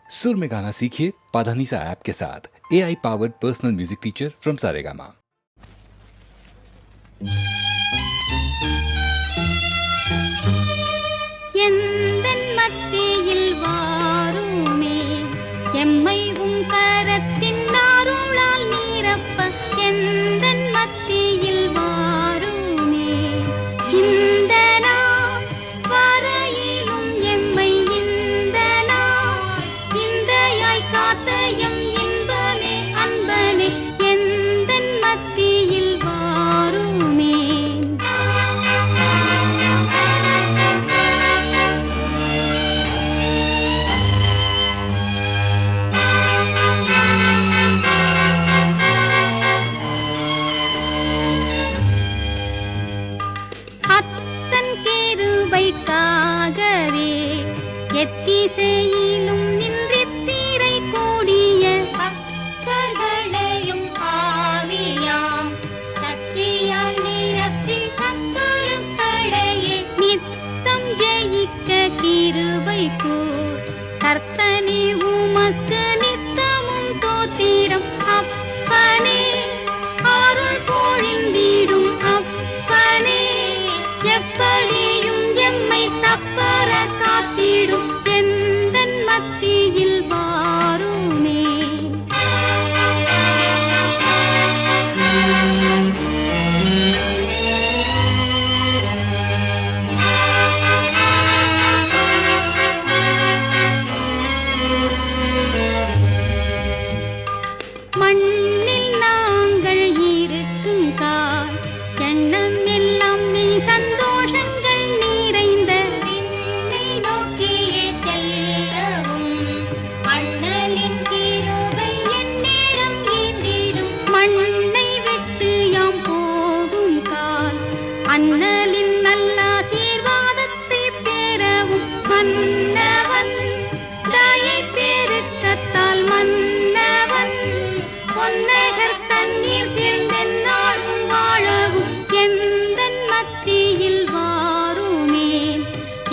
सुर में गाना सीखिए पाधानीसा ऐप के साथ। AI powered personal music teacher from Saregama. எந்தன் மத்தியில் வாருமே எம்மை உம் கரத்தின் அருளால் நிரப்ப எந்தன் மத்தியில் வாருமே இந்த நாள் வரையிலும் எம்மை இந்த நாள் இந்தையாய் காத்த எம் இன்பமே அன்பனே எந்தன் மத்தியில் வாருமே. காகவே எத்திசையிலும் நின்றித்திரை கூடிய பக்தர்களையும் ஆவியாம் சக்தியால் நிரப்பி சத்துருக்களையே நித்தம் ஜெயிக்க கிருபை கூர் கர்த்தனே உமக்கு நித்தமும் தோத்திரம் அப்பனே அருள் பொழிந்திடும் அப்பனே எப்படியும் எம்மை தப்பற காத்திடும் எந்தன் மத்தியில் வாருமே. மண்ணில் நாங்கள் இருக்கும் கால் எண்ணம் எல்லாம் நீ சந்தோஷங்கள் நிறைந்த விண்ணை நோக்கியே செல்லவும் அண்ணலின் கிருபை எந்நேரம் ஈந்திடும் மண்ணை விட்டு யாம் போகும் கால் அண்ணலின் நல்ல ஆசீர்வாதத்தை பெறவும் மன்னவன் தயை பெருக்கத்தால் மன்னவன் பொன்னகர் தண்ணீர் சேர்ந்தென் நாளும் வாழவும் எந்தன் மத்தியில் வாருமே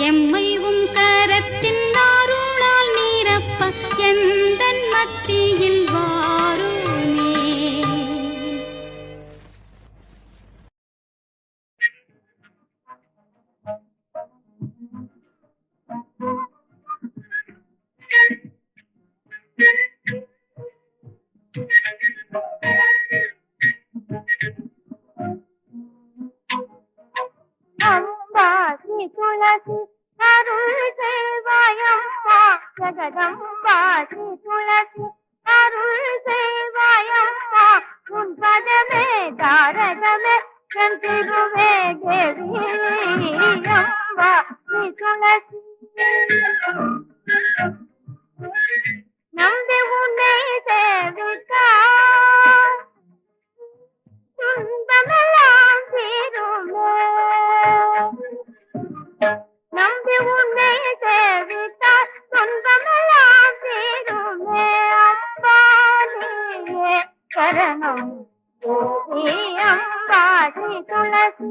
எம்மை உம் கரத்தின் அருளால் நிரப்ப எந்தன் மத்தியில் வாருமே. அம்பா ஸ்ரீ துளசி அருள் செய்வாயம்மா ஜெகதம்பா ஸ்ரீ துளசி அருள் செய்வாயம்மா உன் பதமே தாரகமே என் திருவே தேவி அம்பா ஸ்ரீ துளசி நம்பி உன்னை சேவித்தார் துன்பமெல்லாம் தீருமே நம்பி உன்னை சேவித்தார் துன்பமெல்லாம் தீருமே அம்பானியே சரணம் தேவி அம்பாடி துளசி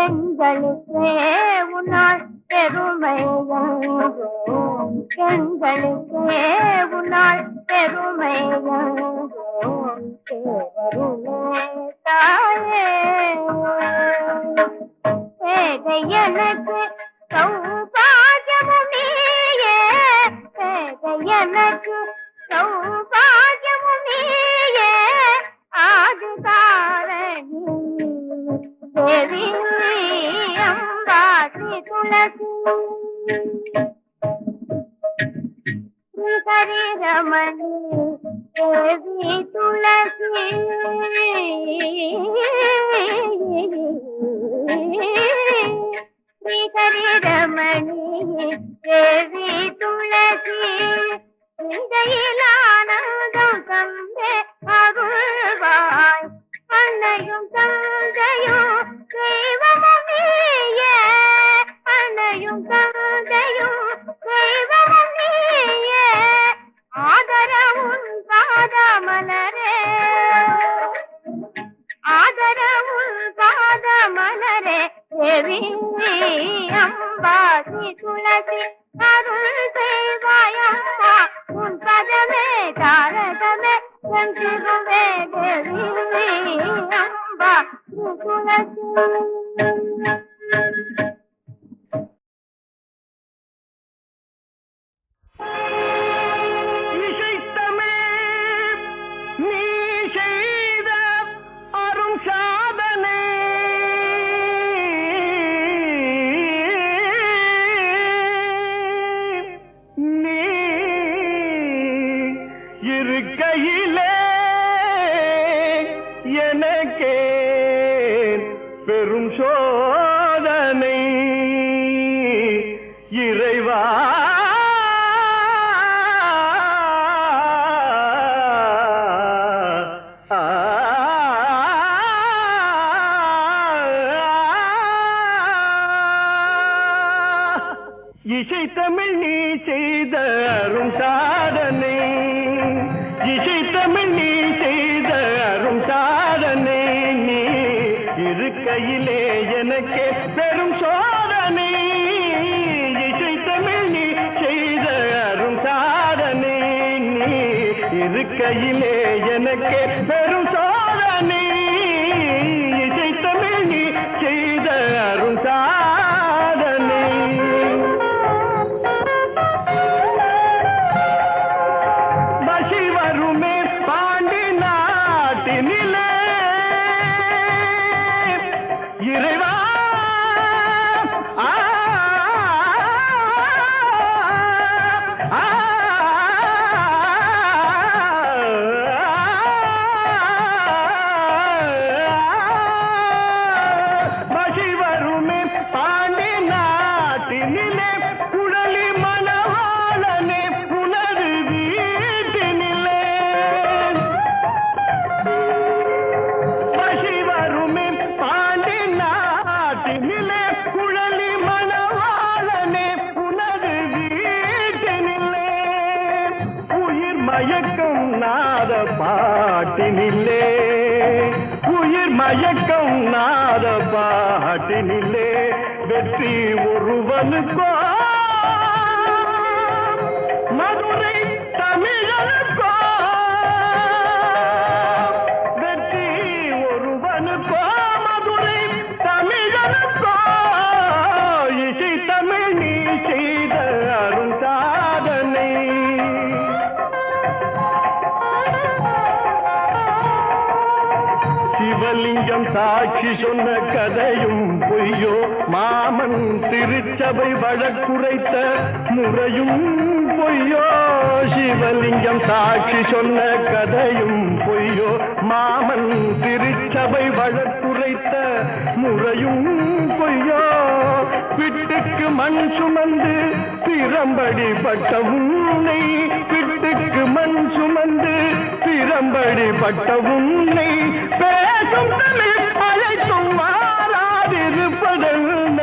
எங்களுக்கே உன்னால் பெருமை எங்களுக்கே உன்னால் பெருமை தாயே பேதை எனக்கு சௌபாகியமும் நீயே பேதை எனக்கு சௌபாகியமும் நீயே ஆதிகாரணி தேவி அம்பா ஸ்ரீ துளசி ஸ்ரீ ரமணி தேவி துளசி ஸ்ரீ ரமணி தேவி துளசி இடையிலானதும் தந்தே அருள்வாய் அன்னையும் தந்தையும் தெய்வமும் நீயே அன்னையும் தந்தையும் தெய்வமும் நீயே ஆதரவும் பாதமலரே தேவி அம்பாசி துளசி அருள் செய்வாயம்மா உன் பதமே தாரகமே சென்றுவே தேவி அம்பா துளசி இருக்கையிலே எனக்கே பெரும் சோதனை இறைவா இசை தமிழ் நீ செய்த அரும் சாதனை இசை தமிழ் நீ செய்த அரும் சாதனை நீ இருக்கையிலே எனக்கே பெரும் சோதனை இசை தமிழ் நீ செய்த அரும் சாதனை நீ இருக்கையிலே எனக்கே பெரும் சோதனை இசை தமிழ் நீ செய்த அரும் சாதனை இறைவா மசி வருமே பாண்டி நாட்டினிலே குழலி மணவாளனே புனது வீட்டினிலே மசி வருமே பாண்டி நாட்டினிலே குழலி மணவாளனே புனது வீட்டினிலே உயிர் மயக்கம் நாத பாட்டினிலே உயிர் மயக்கம் நாத பாட்டினிலே வெற்றி ஒருவனுக்கோ மதுரை தமிழனுக்கோ வெற்றி ஒருவனுக்கோ மதுரை தமிழனுக்கோ இசை தமிழ் நீ செய்த அரும் சாதனை சிவலிங்கம் சாட்சி சொன்ன கதையும் பொய்யோ மாமன் திருச்சபை வழக்குரைத்த முறையும் பொய்யோ சிவலிங்கம் சாட்சி சொன்ன கதையும் பொய்யோ மாமன் திருச்சபை வழக்குரைத்த முறையும் பொய்யோ பிட்டுக்கு மண் சுமந்து திறம்படி பட்ட உன்னை பிட்டுக்கு மண் சுமந்து திறம்படி பட்ட உன்னை பேசும் தமிழ் அழைத்தும் மாறாதிருப்பதென்ன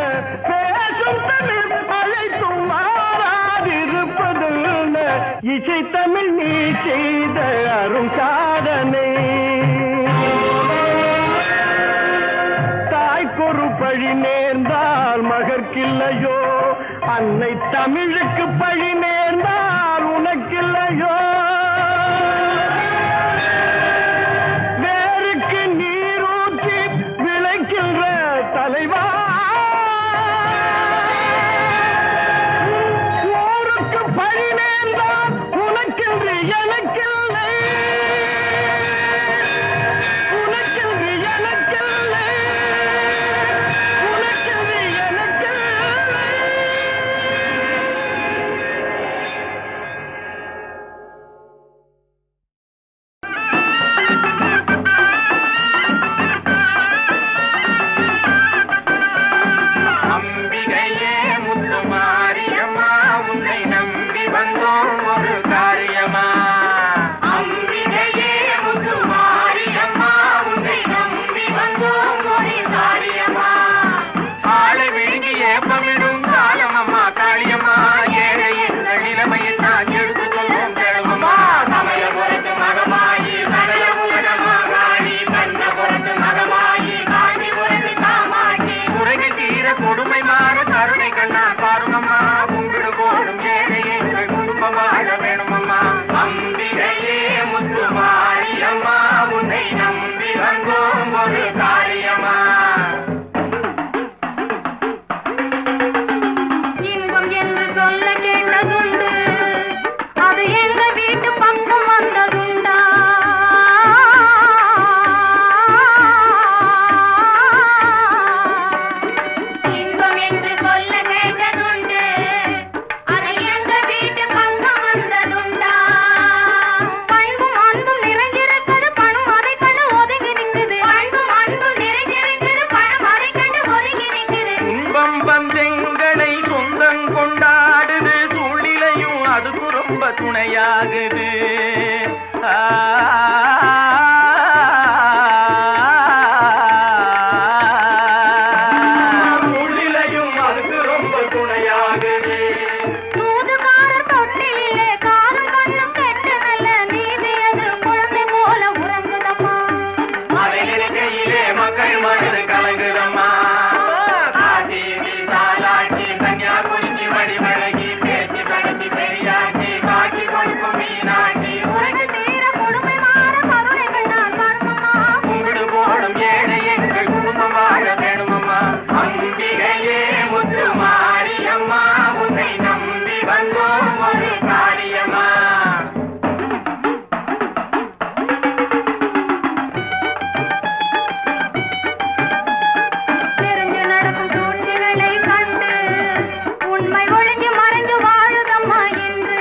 பேசும் தமிழ் அழைத்தும் மாறாதிருப்பதென்ன இசை தமிழ் நீ செய்த அரும் சாதனை தாய்க்கொரு பழி நேர்ந்தால் மகற்கில்லையோ அன்னை தமிழுக்கு பழி நேர்ந்தால் உனக்கில்லையோ வேருக்கு நீரூற்றி விளைக்கின்ற தலைவா ஊருக்கு பழி நேர்ந்தால் உனக்கென்று எனக்கில்லை உனக்கென்று எனக்கில்லை உனக்கென்று எனக்கில்லை. ஒரு காரியமா இன்பம் என்று சொல்ல கேட்டதுண்டு அது எங்க வீட்டு பக்கம் வந்ததுண்டா இன்பம் என்று சொல்ல கேட்டதுண்டு அது எங்க வீட்டு பக்கம் வந்ததுண்டா பண்பும் அன்பும் நிறைஞ்சிருக்கிறது பணம் அதை கண்டு ஒதுங்கி நிற்குது பண்பும் அன்பும் நிறைஞ்சிருக்கிறது பணம் அதை கண்டு ஒதுங்கி நிற்குது துன்பம் வந்தெங்களை சொந்தம் கொண்டாடுது சூழ்நிலையும் அதுக்கு ரொம்ப துணையாகுது சூழ்நிலையும் அதுக்கு ரொம்ப துணையாகுது தூதுகாரர் தொட்டிலே காரும் கண்ணும் கெட்டு நல்ல நீதி அது குழந்தை போல உறங்குதம்மா அதை நினைக்கையிலே மக்கள் மனது கலங்குதம்மா ஆதி தாலாட்டி கன்யா குறிஞ்சி வடிவழகி பேச்சு கடத்தி பெரியாக்கி காட்சி கொடுக்கும் மீனாட்சி உலகு தீர கொடுமை மாற கருணைகள் நான் வரணுமா கும்பிடு போடும் ஏழை எங்கள் குடும்பம் வாழ வேணுமம்மா அம்பிகையே முத்து மாரியம்மா உன்னை நம்பி வந்தோம் ஒரு காரியம்மா தெரிஞ்சு நடக்கும் சூழ்ச்சிகளை கண்டு உண்மை ஒழிஞ்சு மறைஞ்சு வாழுதம்மா என்று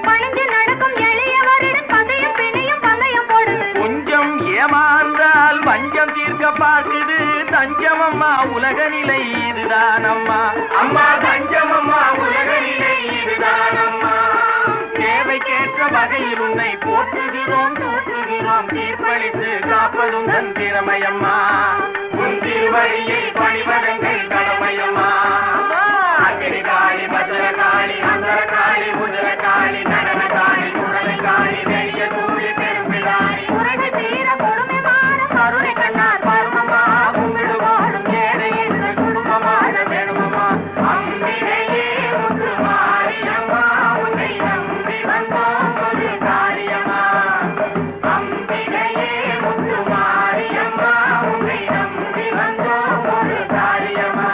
பணிஞ்சு நடக்கும் எளியவரிடம் பதையும் பிணையும் பந்தயம் போடுது கொஞ்சம் ஏமாந்தால் வஞ்சம் தீர்க்க பார்க்குது தஞ்சம் அம்மா உலக நிலை இதுதான் அம்மா அம்மா தஞ்சம் அம்மா உலக நிலை இதுதான் அம்மா தேவைக்கேற்ற வகையில் உன்னை போற்றுகிறோம் தூற்றுகிறோம் தீர்ப்பளித்து காப்பதும் தன் திறமையம்மா உன் திருவழியை பணிவதங்கள் கடமையம்மா அக்கினி காளி பத்திர காளி அந்தர காளி புதிர காளி நடன காளி குடலை காளி நெடிய தூளி பெரும்பிடாளி உலகு தீர கொடுமை மாற கருணை கண்ணார் பருமமா கும்பிடு வாழும் ஏழை என்ற குடும்பம் வாழ வேணுமம்மா அம்பிகையே முத்து மாரியம்மா உன்னை நம்பி வந்தோம் ஒரு காரியமா அம்பிகையே முத்து மாரியம்மா உன்னை நம்பி வந்தோம் ஒரு காரியமா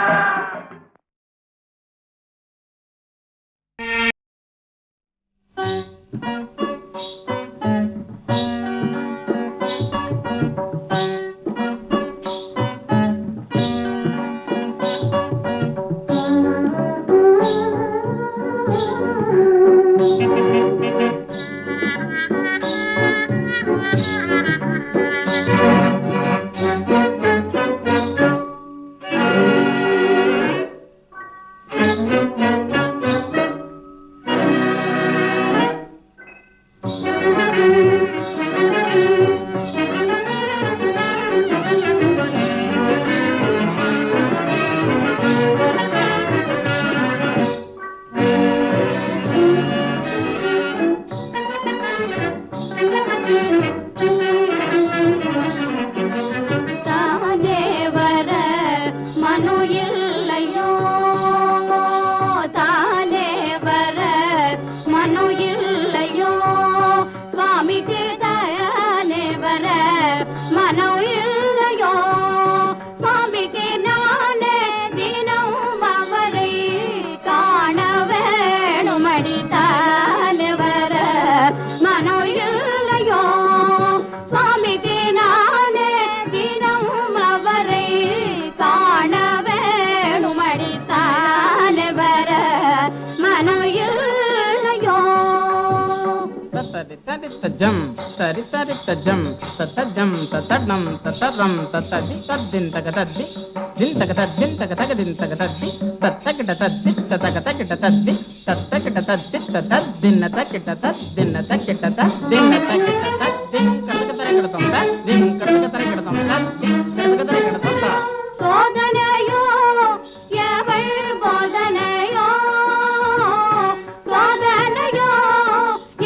தானே வர மனு இல்லையோ தானே வர மனு இல்லையோ சுவாமிக்கு தானே வர மனு இல்லையோ சுவாமிக்கு நானே தினம் அவரை காண வேணுமடி தானே வர மனு இல்லையோ சுவாமிக்கு நானே தினம் அவரை காண வேணுமடி தானே வர மனு இல்லையோ தத்தரித்தரித்தஜம் சரித்தரித்தஜம் தத்தஜம் தத்தடம் தத்தரம் தத்ததி தத்தின் தகதத்தி தின் தகதத்தின் தகதகதின் தகதத்தி தத்தகிட்ட தத்தி தத்தகதகிட்ட தத்தி தத்தகிட்ட தத்தி தத்ததின்ன தக்கிட்ட தத்தின்ன தக்கிட்ட தத்தின்ன தக்கிட்ட தத்தின் கடகதரகிடதம் தத்தின் கடகதரகிடதம் தத்தின் கடகதரகிடதம் தா சோதனையோ எவள் போதனையோ சோதனையோ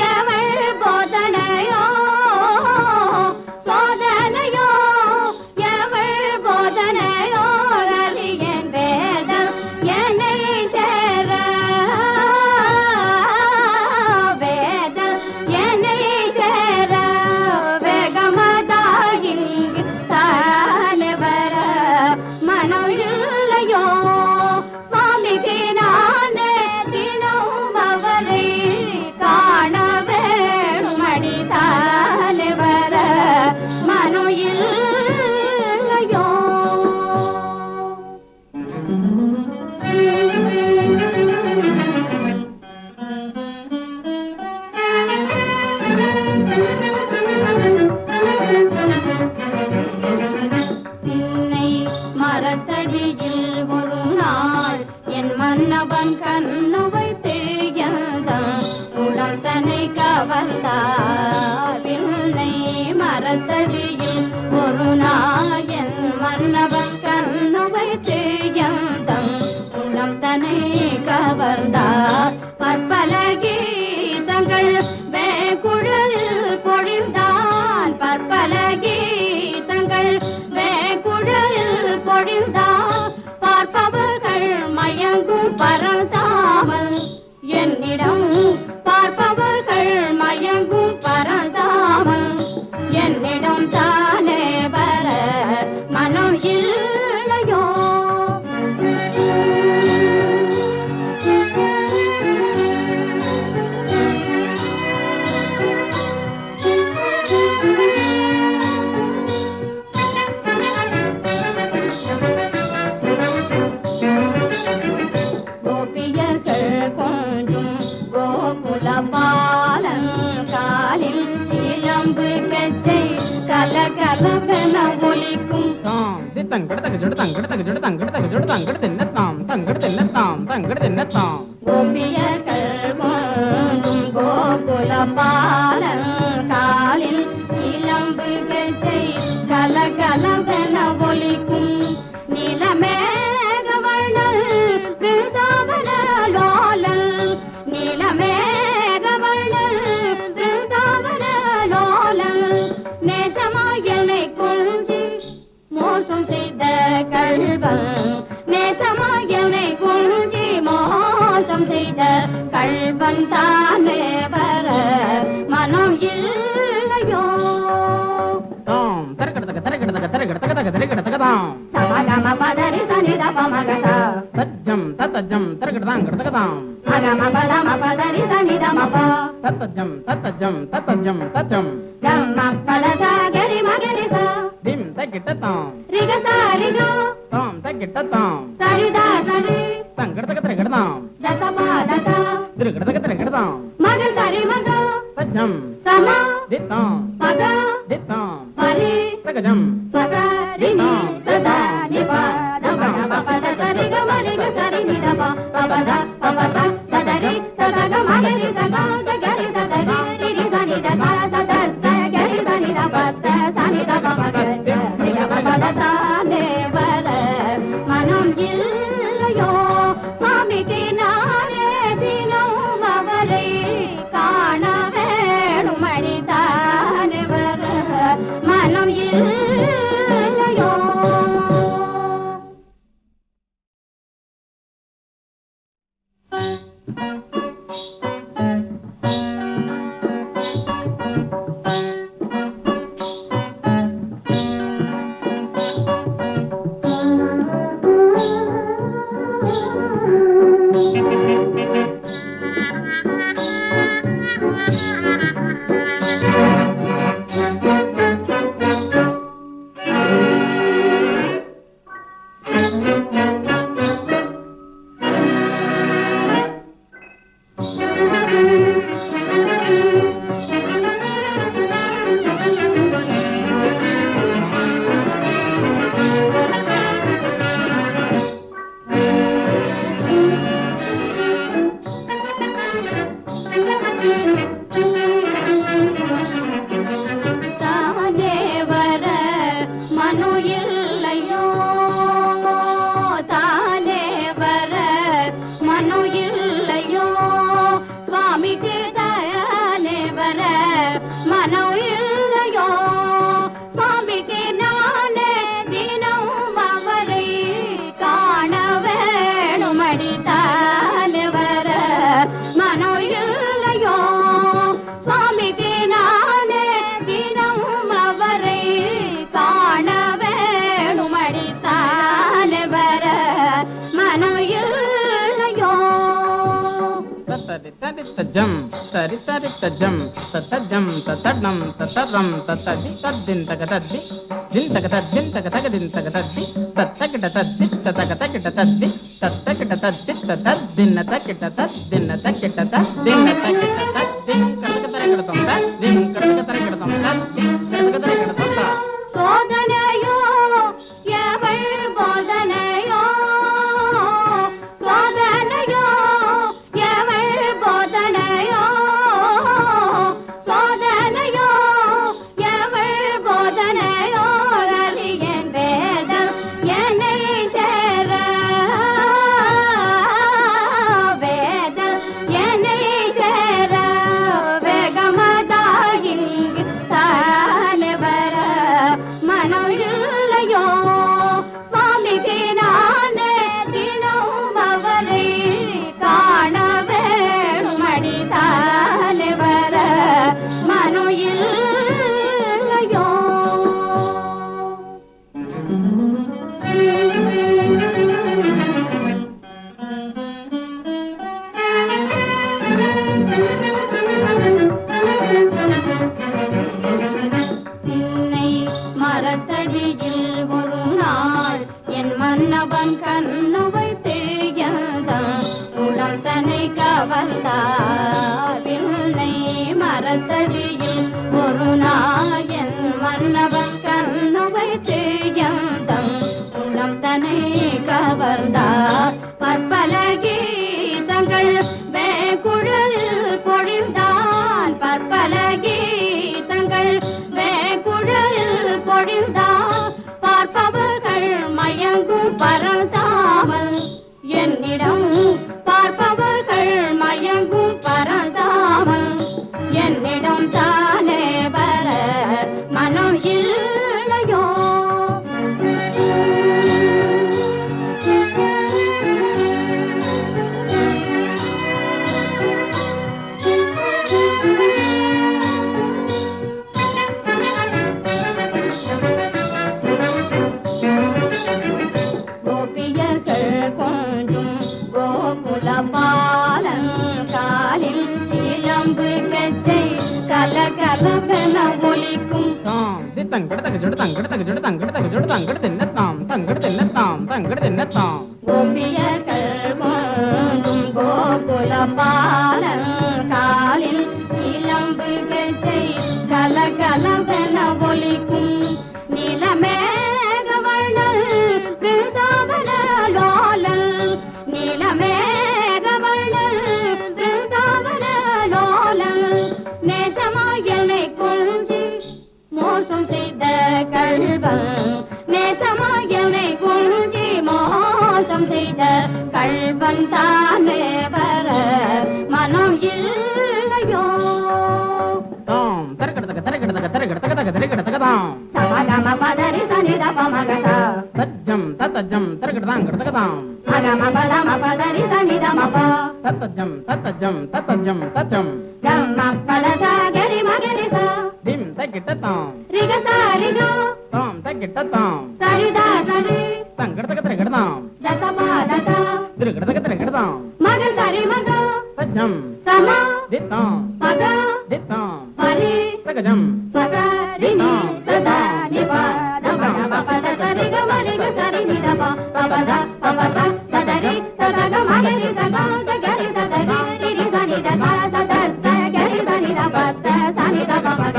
எவள் போதனையோ சோதனையோ எவள் போதனையோ அலியன் வேதம் என்னை சேர வேதம் என்னை சேர வேகமதாயின் இருந்தா பார்ப்பவர்கள் மயங்கும் பரந்தாமல் என்னிடம் பார்ப்பவர்கள் மயங்கும் பரந்தாமல் என்னிடம் தானே வர மனம் இல்லையோ கோபியர்கள் கொஞ்சும் கோகுல பாலன் காலில் சிலம்பு கச்சை கலகலவென ஒலிக்கும் தாம் தித்தங்கடதக ஜடதங்கடதக ஜடதங்கடதக ஜடதங்கட தின்னத்தாம் தங்கட தின்னத்தாம் தங்கட தின்னத்தாம் கோபியர்கள் கொஞ்சும் கோகுல பாலன் காலில் சிலம்பு கச்சை கலகலவென ஒலிக்கும் நீலமேகவர்ணன் பிருந்தாவன லோலன் நீலமேகவர்ணன் பிருந்தாவன லோலன் நேசமாய் என்னை கொஞ்சி மோசம் செய்த கள்வன் நேசமாய் என்னை கொஞ்சி மோசம் செய்த கள்வன் தானே வர மனம் இல்லையோ தாம் தரகடதக தரகடதக தரகடதக தரகடதக தாம் சமகம பதரி சனித பமகச தஜ்ஜம் தத்தஜ்ஜம் தரகடதாங்கடதக தாம் மகம பதம பதரி சனித மப தத்தஜ்ஜம் தத்தஜ்ஜம் தத்தஜ்ஜம் தஜ்ஜம் கம்ம பலச கரி மகரி ச திம் தகிட்டதாம் ரிக ச ரிக தாம் தகிட்டதாம் சரிதா சரி தங்கடதக தரகடதாம் தச பாதச திருகடதக தரகடதாம் மக சரி மக தஜ்ஜம் சம தித்தாம் பத தித்தாம் பரி தகஜம் பத ரினி சதா நிப தம பத சரி க மரி க சரி நித ப பத பத சதரி சதக மகரி சக கரி சதரி ரிரி சனி த சத கரி சனி த பத சனி த பமக ரிக பத தானே வர மனம் இல்லையோ சுவாமிக்கு நானே தினம் அவரை காண வேணும் அடித்தானே வர மனம் இல்லையோ தானே வர மனு இல்லையோ தானே வர மனு இல்லையோ சுவாமிக்கு தானே வர மனு இல்லையோ சுவாமிக்கு நானே தினம் அவரை காண வேணும் அடித்தானே வர மனு இல்லையோ சுவாமிக்கு நானே தினம் அவரை காண வேணும் அடித்தானே வர மனம் இல்லையோ தத்தஜம் சரி தரித்தஜம் தத்தஜம் தத்தடம் தத்தரம் தத்ததி தத்தின் தகதத்தி தின் தகதத்தின் தகதகதின் தகதத்தி தத்தகிட்ட தத்தி தத்தகதகிட்ட தத்தி தத்தகிட்ட தத்தி தத்ததின்ன தக்கிட்ட தத்தின்ன தக்கிட்ட தத்தின்ன தக்கிட்ட தத்தின் கடகதரகிடதம் தத்தின் கடகதரகிடதம் தத்தின் கடகதரகிடதம் தா சோதனையோ எவள் போதனையோ சோதனையோ எவள் போதனையோ சோதனையோ எவள் போதனையோ அலியன் வேதம் என்னை சேர வேதம் என்னை சேர வேகமதாயிங்கு தானே வர மனம் பற்பலகையில் ஒரு நாள் என் மன்னவன் கண்ணு வைத்து உடல் தன்னை கவர்ந்தார் பின்னை மரத்தடியில் ஒரு நாள் என் மன்னவன் கண்ணு வைத்து உடம் தன்னை கவர்ந்தார் பற்பலகி தங்கள் வேகுழலில் பொழிந்தான் பற்பலகி தங்கள் வேகுழலில் பொழிந்தான் பார்ப்பவர்கள் மயங்கும் பரந்தாமல் என்னிடம் பார்ப்பவர்கள் மயங்கும் பரந்தாமல் என்னிடம் தானே வர மனம் இல்லையோ பாலங்காலில் சிலம்பு கச்சை கலகலவென ஒலிக்கும் கோபியர்கள் கொண்டும் கோகுல பாலங்காலில் சிலம்பு கச்சை கலகலவென ஒலிக்கும் நிலமேகவண்ணல் பிருந்தாவன லோலல் நீலமேகவண்ணல் பிருந்தாவன லோலல் நேசமாயனை கொஞ்சி மோசம் செய்த கள்வன் நேசமாயனை கொஞ்சி மோசம் செய்த கள்வன் தானே வர மனம் இல்லையோ சமகம பதரி சனித பமகச தஜ்ஜம் தத்தஜம் தரகடதாம் கடதகதாம் மகம பதம பதரி சனித மப தத்தஜம் தத்தஜம் தத்தஜம் தஜம் கம்ம பதச கரி மகரிச திம் தகிட்டதாம் ரிகச ரிக தாம் தகிட்டதாம் சரிதா சரி தங்கடதகதகடதாம் தசபாதத திருகடதகதகடதாம் மக சரி மக தஜம் சம தித்தாம் பத தித்தாம் பரி தகஜம் பதரினி சதா நிபா நம பத சரி க மரி க சரி நி தப பபத பபத சதரி சதக மகரி சதா கரி சதரி ரி சனி தத சத கரி சனி தப சனி தப மக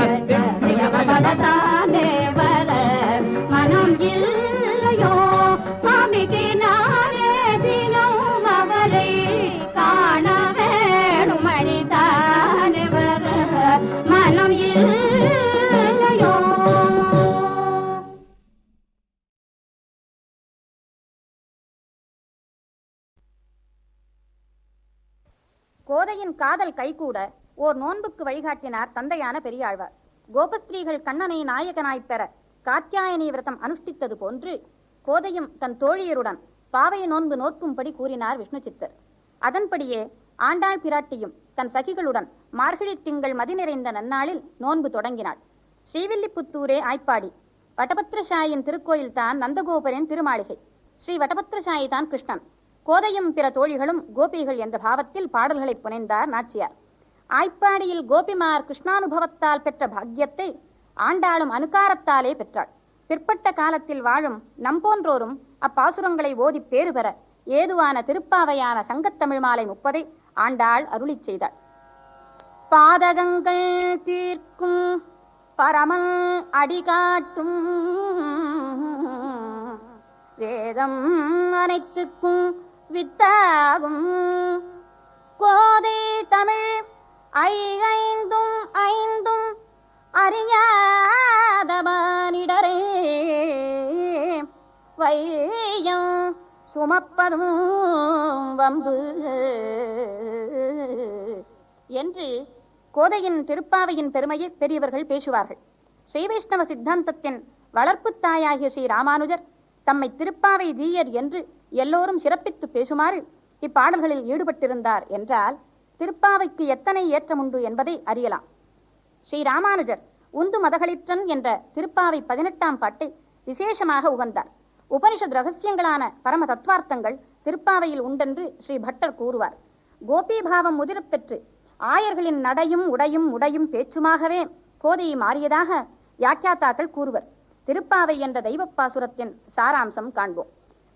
ரி க பபத தானே வர மனம் இல்லையோ சுவாமிக்கு நானே தினம் அவரை காண வேணும் மணிதானே வர மனம் இல்லையோ கோதையின் காதல் கைகூட ஓர் நோன்புக்கு வழிகாட்டினார் தந்தையான பெரியாழ்வார். கோபஸ்திரீகள் கண்ணனை நாயகனாய்ப் பெற காத்யாயனி விரதம் அனுஷ்டித்தது போன்று கோதையும் தன் தோழியருடன் பாவை நோன்பு நோக்கும்படி கூறினார் விஷ்ணு சித்தர். அதன்படியே ஆண்டாள் பிராட்டியும் தன் சகிகளுடன் மார்கழி திங்கள் மதி நிறைந்த நன்னாளில் நோன்பு தொடங்கினாள். ஸ்ரீவில்லிபுத்தூரே ஆய்ப்பாடி. வடபத்திரசாயின் திருக்கோயில் தான் நந்தகோபரின் திருமாளிகை. ஸ்ரீ வடபத்திரசாயி தான் கிருஷ்ணன். கோதையும் பிற தோழிகளும் கோபிகள் என்ற பாவத்தில் பாடல்களை புனைந்தார் நாச்சியார். ஆய்ப்பாடியில் கோபிமார் கிருஷ்ணானுபவத்தால் பெற்ற பாக்கியத்தை ஆண்டாளும் அனுகாரத்தாலே பெற்றாள். பிற்பட்ட காலத்தில் வாழும் நம்போன்றோரும் அப்பாசுரங்களை ஓதி பேறு பெற ஏதுவான திருப்பாவையான சங்கத்தமிழ் மாலை 30 ஆண்டாள் அருளிச் செய்தாள். பாதகங்கள் தீர்க்கும் பரமன் அடிகாட்டும் வேதம் அனைத்துக்கும் வித்தாகும் கோதை தமிழ் ஐந்தும் அறியாதவனிடரே வையம் சுமப்பதும் வம்பு என்று கோதையின் திருப்பாவையின் பெருமையை பெரியவர்கள் பேசுவார்கள். ஸ்ரீ வைஷ்ணவ சித்தாந்தத்தின் வளர்ப்பு தாயாகிய ஸ்ரீ ராமானுஜர் தம்மை திருப்பாவை ஜீயர் என்று எல்லோரும் சிறப்பித்து பேசுமாறு இப்பாடல்களில் ஈடுபட்டிருந்தார் என்றால் திருப்பாவைக்கு எத்தனை ஏற்றமுண்டு என்பதை அறியலாம். ஸ்ரீ ராமானுஜர் உந்து மதகளிற்றன் என்ற திருப்பாவை 18ஆம் பாட்டை விசேஷமாக உகந்தார். உபனிஷத் ரகசியங்களான பரம தத்துவார்த்தங்கள் திருப்பாவையில் உண்டென்று ஸ்ரீ பட்டர் கூறுவார். கோபீபாவம் முதிரப்பெற்று ஆயர்களின் நடையும் உடையும் பேச்சுமாகவே கோதையை மாறியதாக வியாக்கியாத்தாக்கள் கூறுவர். திருப்பாவை என்ற தெய்வப் பாசுரத்தின் சாராம்சம் காண்போம்.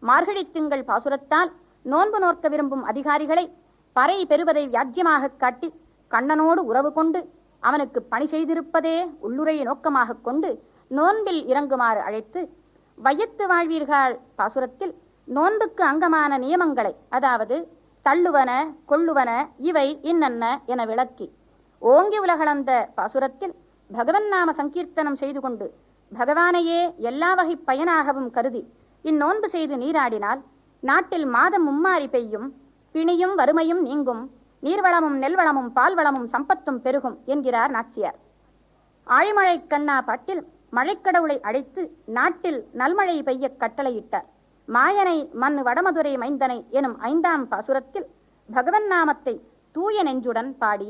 மார்கழி திங்கள் பாசுரத்தால் நோன்பு நோக்க விரும்பும் அதிகாரிகளை பறை பெறுவதை வியாஜ்யமாகக் காட்டி கண்ணனோடு உறவு கொண்டு அவனுக்கு பணி செய்திருப்பதே உள்ளுரையை நோக்கமாக கொண்டு நோன்பில் இறங்குமாறு அழைத்து, வையத்து வாழ்வீர்கள் பாசுரத்தில் நோன்புக்கு அங்கமான நியமங்களை, அதாவது தள்ளுவன கொள்ளுவன இவை இன்னன்ன என விளக்கி, ஓங்கி உலகளந்த பாசுரத்தில் பகவன் நாம சங்கீர்த்தனம் செய்து கொண்டு பகவானையே எல்லா வகை பயனாகவும் கருதி இந்நோன்பு செய்து நீராடினால் நாட்டில் மாதம் மும்மாறி பெய்யும், பிணியும் வறுமையும் நீங்கும், நீர்வளமும் நெல்வளமும் பால்வளமும் சம்பத்தும் பெருகும் என்கிறார் நாச்சியார். ஆழிமழை கண்ணா பாட்டில் மழைக்கடவுளை அழைத்து நாட்டில் நல்மழை பெய்ய கட்டளையிட்டார். மாயனை மண் வடமதுரை மைந்தனை எனும் 5ஆம் பாசுரத்தில் பகவன் நாமத்தை தூய நெஞ்சுடன் பாடி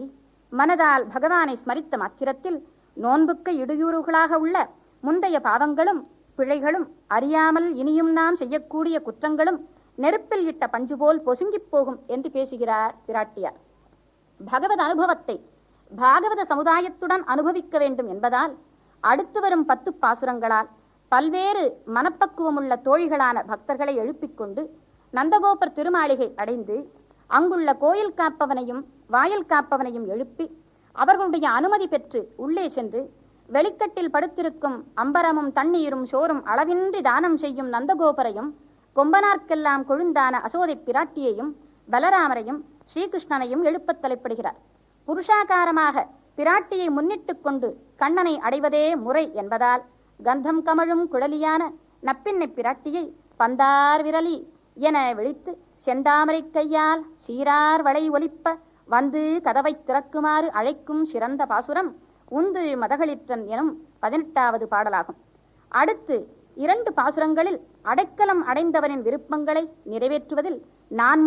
மனதால் பகவானை ஸ்மரித்த மாத்திரத்தில் நோன்புக்கு இடையூறுகளாக உள்ள முந்தைய பாவங்களும் பிழைகளும் அறியாமல் இனியும் நாம் செய்யக்கூடிய குற்றங்களும் நெருப்பில் இட்ட பஞ்சு போல் பொசுங்கிப் போகும் என்று பேசுகிறார் பிராட்டியார். பகவத் அனுபவத்தை பாகவத சமுதாயத்துடன் அனுபவிக்க வேண்டும் என்பதால் அடுத்து வரும் 10 பாசுரங்களால் பல்வேறு மனப்பக்குவமுள்ள தோழிகளான பக்தர்களை எழுப்பிக் கொண்டு நந்தகோபர் திருமாளிகை அடைந்து அங்குள்ள கோயில் காப்பவனையும் வாயில் காப்பவனையும் எழுப்பி அவர்களுடைய அனுமதி பெற்று உள்ளே சென்று வெளிக்கட்டில் படுத்திருக்கும் அம்பரமும் தண்ணீரும் சோறும் அளவின்றி தானம் செய்யும் நந்தகோபரையும் கொம்பனார்க்கெல்லாம் கொழுந்தான அசோதை பிராட்டியையும் பலராமரையும் ஸ்ரீகிருஷ்ணனையும் எழுப்பத் தலைப்படுகிறார். புருஷாகாரமாக பிராட்டியை முன்னிட்டு கொண்டு கண்ணனை அடைவதே முறை என்பதால் கந்தம் கமழும் குழலியான நப்பின்னை பிராட்டியை பந்தார் விரலி என விழித்து செந்தாமரை கையால் சீரார் வளை ஒலிப்ப வந்து கதவை திறக்குமாறு அழைக்கும் சிறந்த பாசுரம் உந்து மதகளிற்றன் எனும் 18வது பாடலாகும். அடுத்து 2 பாசுரங்களில் அடைக்கலம் அடைந்தவரின் விருப்பங்களை நிறைவேற்றுவதில் நான்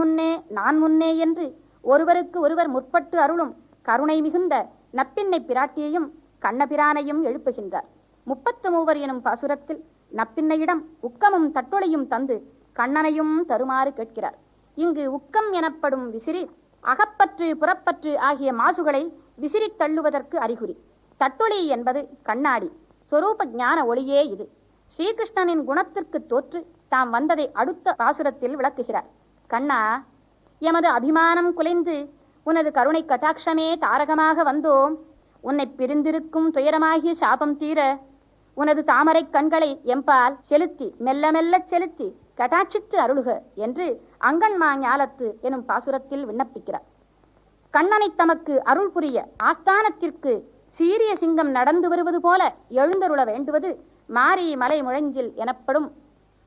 முன்னே என்று ஒருவருக்கு ஒருவர் முற்பட்டு அருளும் கருணை மிகுந்த நப்பின்னை பிராட்டியையும் கண்ணபிரானையும் எழுப்புகின்றார். 33 எனும் பாசுரத்தில் நப்பின்னையிடம் உக்கமும் தட்டொளையும் தந்து கண்ணனையும் தருமாறு கேட்கிறார். இங்கு உக்கம் எனப்படும் விசிறி அகப்பற்று புறப்பற்று ஆகிய மாசுகளை விசிறி தள்ளுவதற்கு அறிகுறி. தட்டொளி என்பது கண்ணாடி, சொரூப ஞான ஒளியே இது. ஸ்ரீகிருஷ்ணனின் குணத்திற்கு தோற்று தாம் வந்ததை அடுத்த பாசுரத்தில் விளக்குகிறார். கண்ணா, எமது அபிமானம் குலைந்து உனது கருணை கட்டாட்சமே தாரகமாக வந்தோம். உன்னை பிரிந்திருக்கும் துயரமாகிய சாபம் தீர உனது தாமரை கண்களை எம்பால் செலுத்தி மெல்ல மெல்லச் செலுத்தி கட்டாட்சித்து அருளுக என்று அங்கன்மா ஞாலத்து எனும் பாசுரத்தில் விண்ணப்பிக்கிறார். கண்ணனை தமக்கு அருள் புரிய ஆஸ்தானத்திற்கு சீரிய சிங்கம் நடந்து வருவது போல எழுந்தருள வேண்டுவது மாரி மலை முழஞ்சில் எனப்படும்